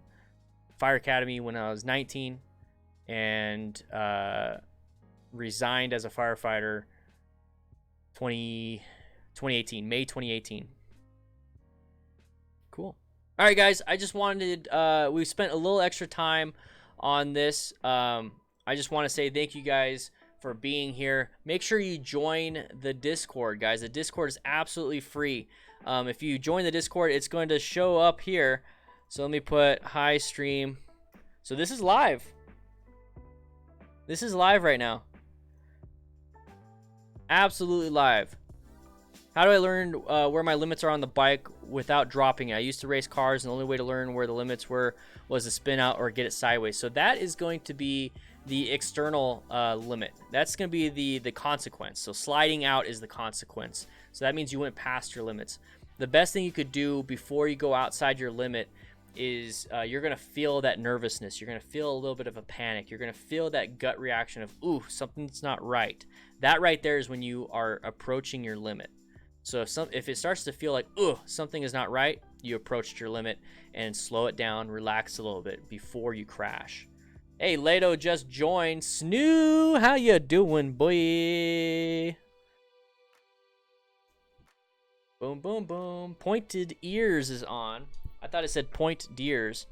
Fire Academy when I was 19. And resigned as a firefighter 2018, May 2018. Cool. All right, guys, I just wanted, we spent a little extra time on this. I just want to say thank you guys for being here. Make sure you join the Discord, guys. The Discord is absolutely free. If you join the Discord, it's going to show up here. So let me put hi stream. So this is live. This is live right now. Absolutely live. How do I learn where my limits are on the bike without dropping it? I used to race cars, and the only way to learn where the limits were was to spin out or get it sideways. So that is going to be the external limit. That's going to be the consequence. So sliding out is the consequence. So that means you went past your limits. The best thing you could do before you go outside your limit is you're going to feel that nervousness. You're going to feel a little bit of a panic. You're going to feel that gut reaction of, ooh, something's not right. That right there is when you are approaching your limit. So if it starts to feel like, ooh, something is not right, you approached your limit, and slow it down, relax a little bit before you crash. Hey, Lato just joined. Snoo, how you doing, boy? Boom, boom, boom. Pointed ears is on. I thought it said point deers.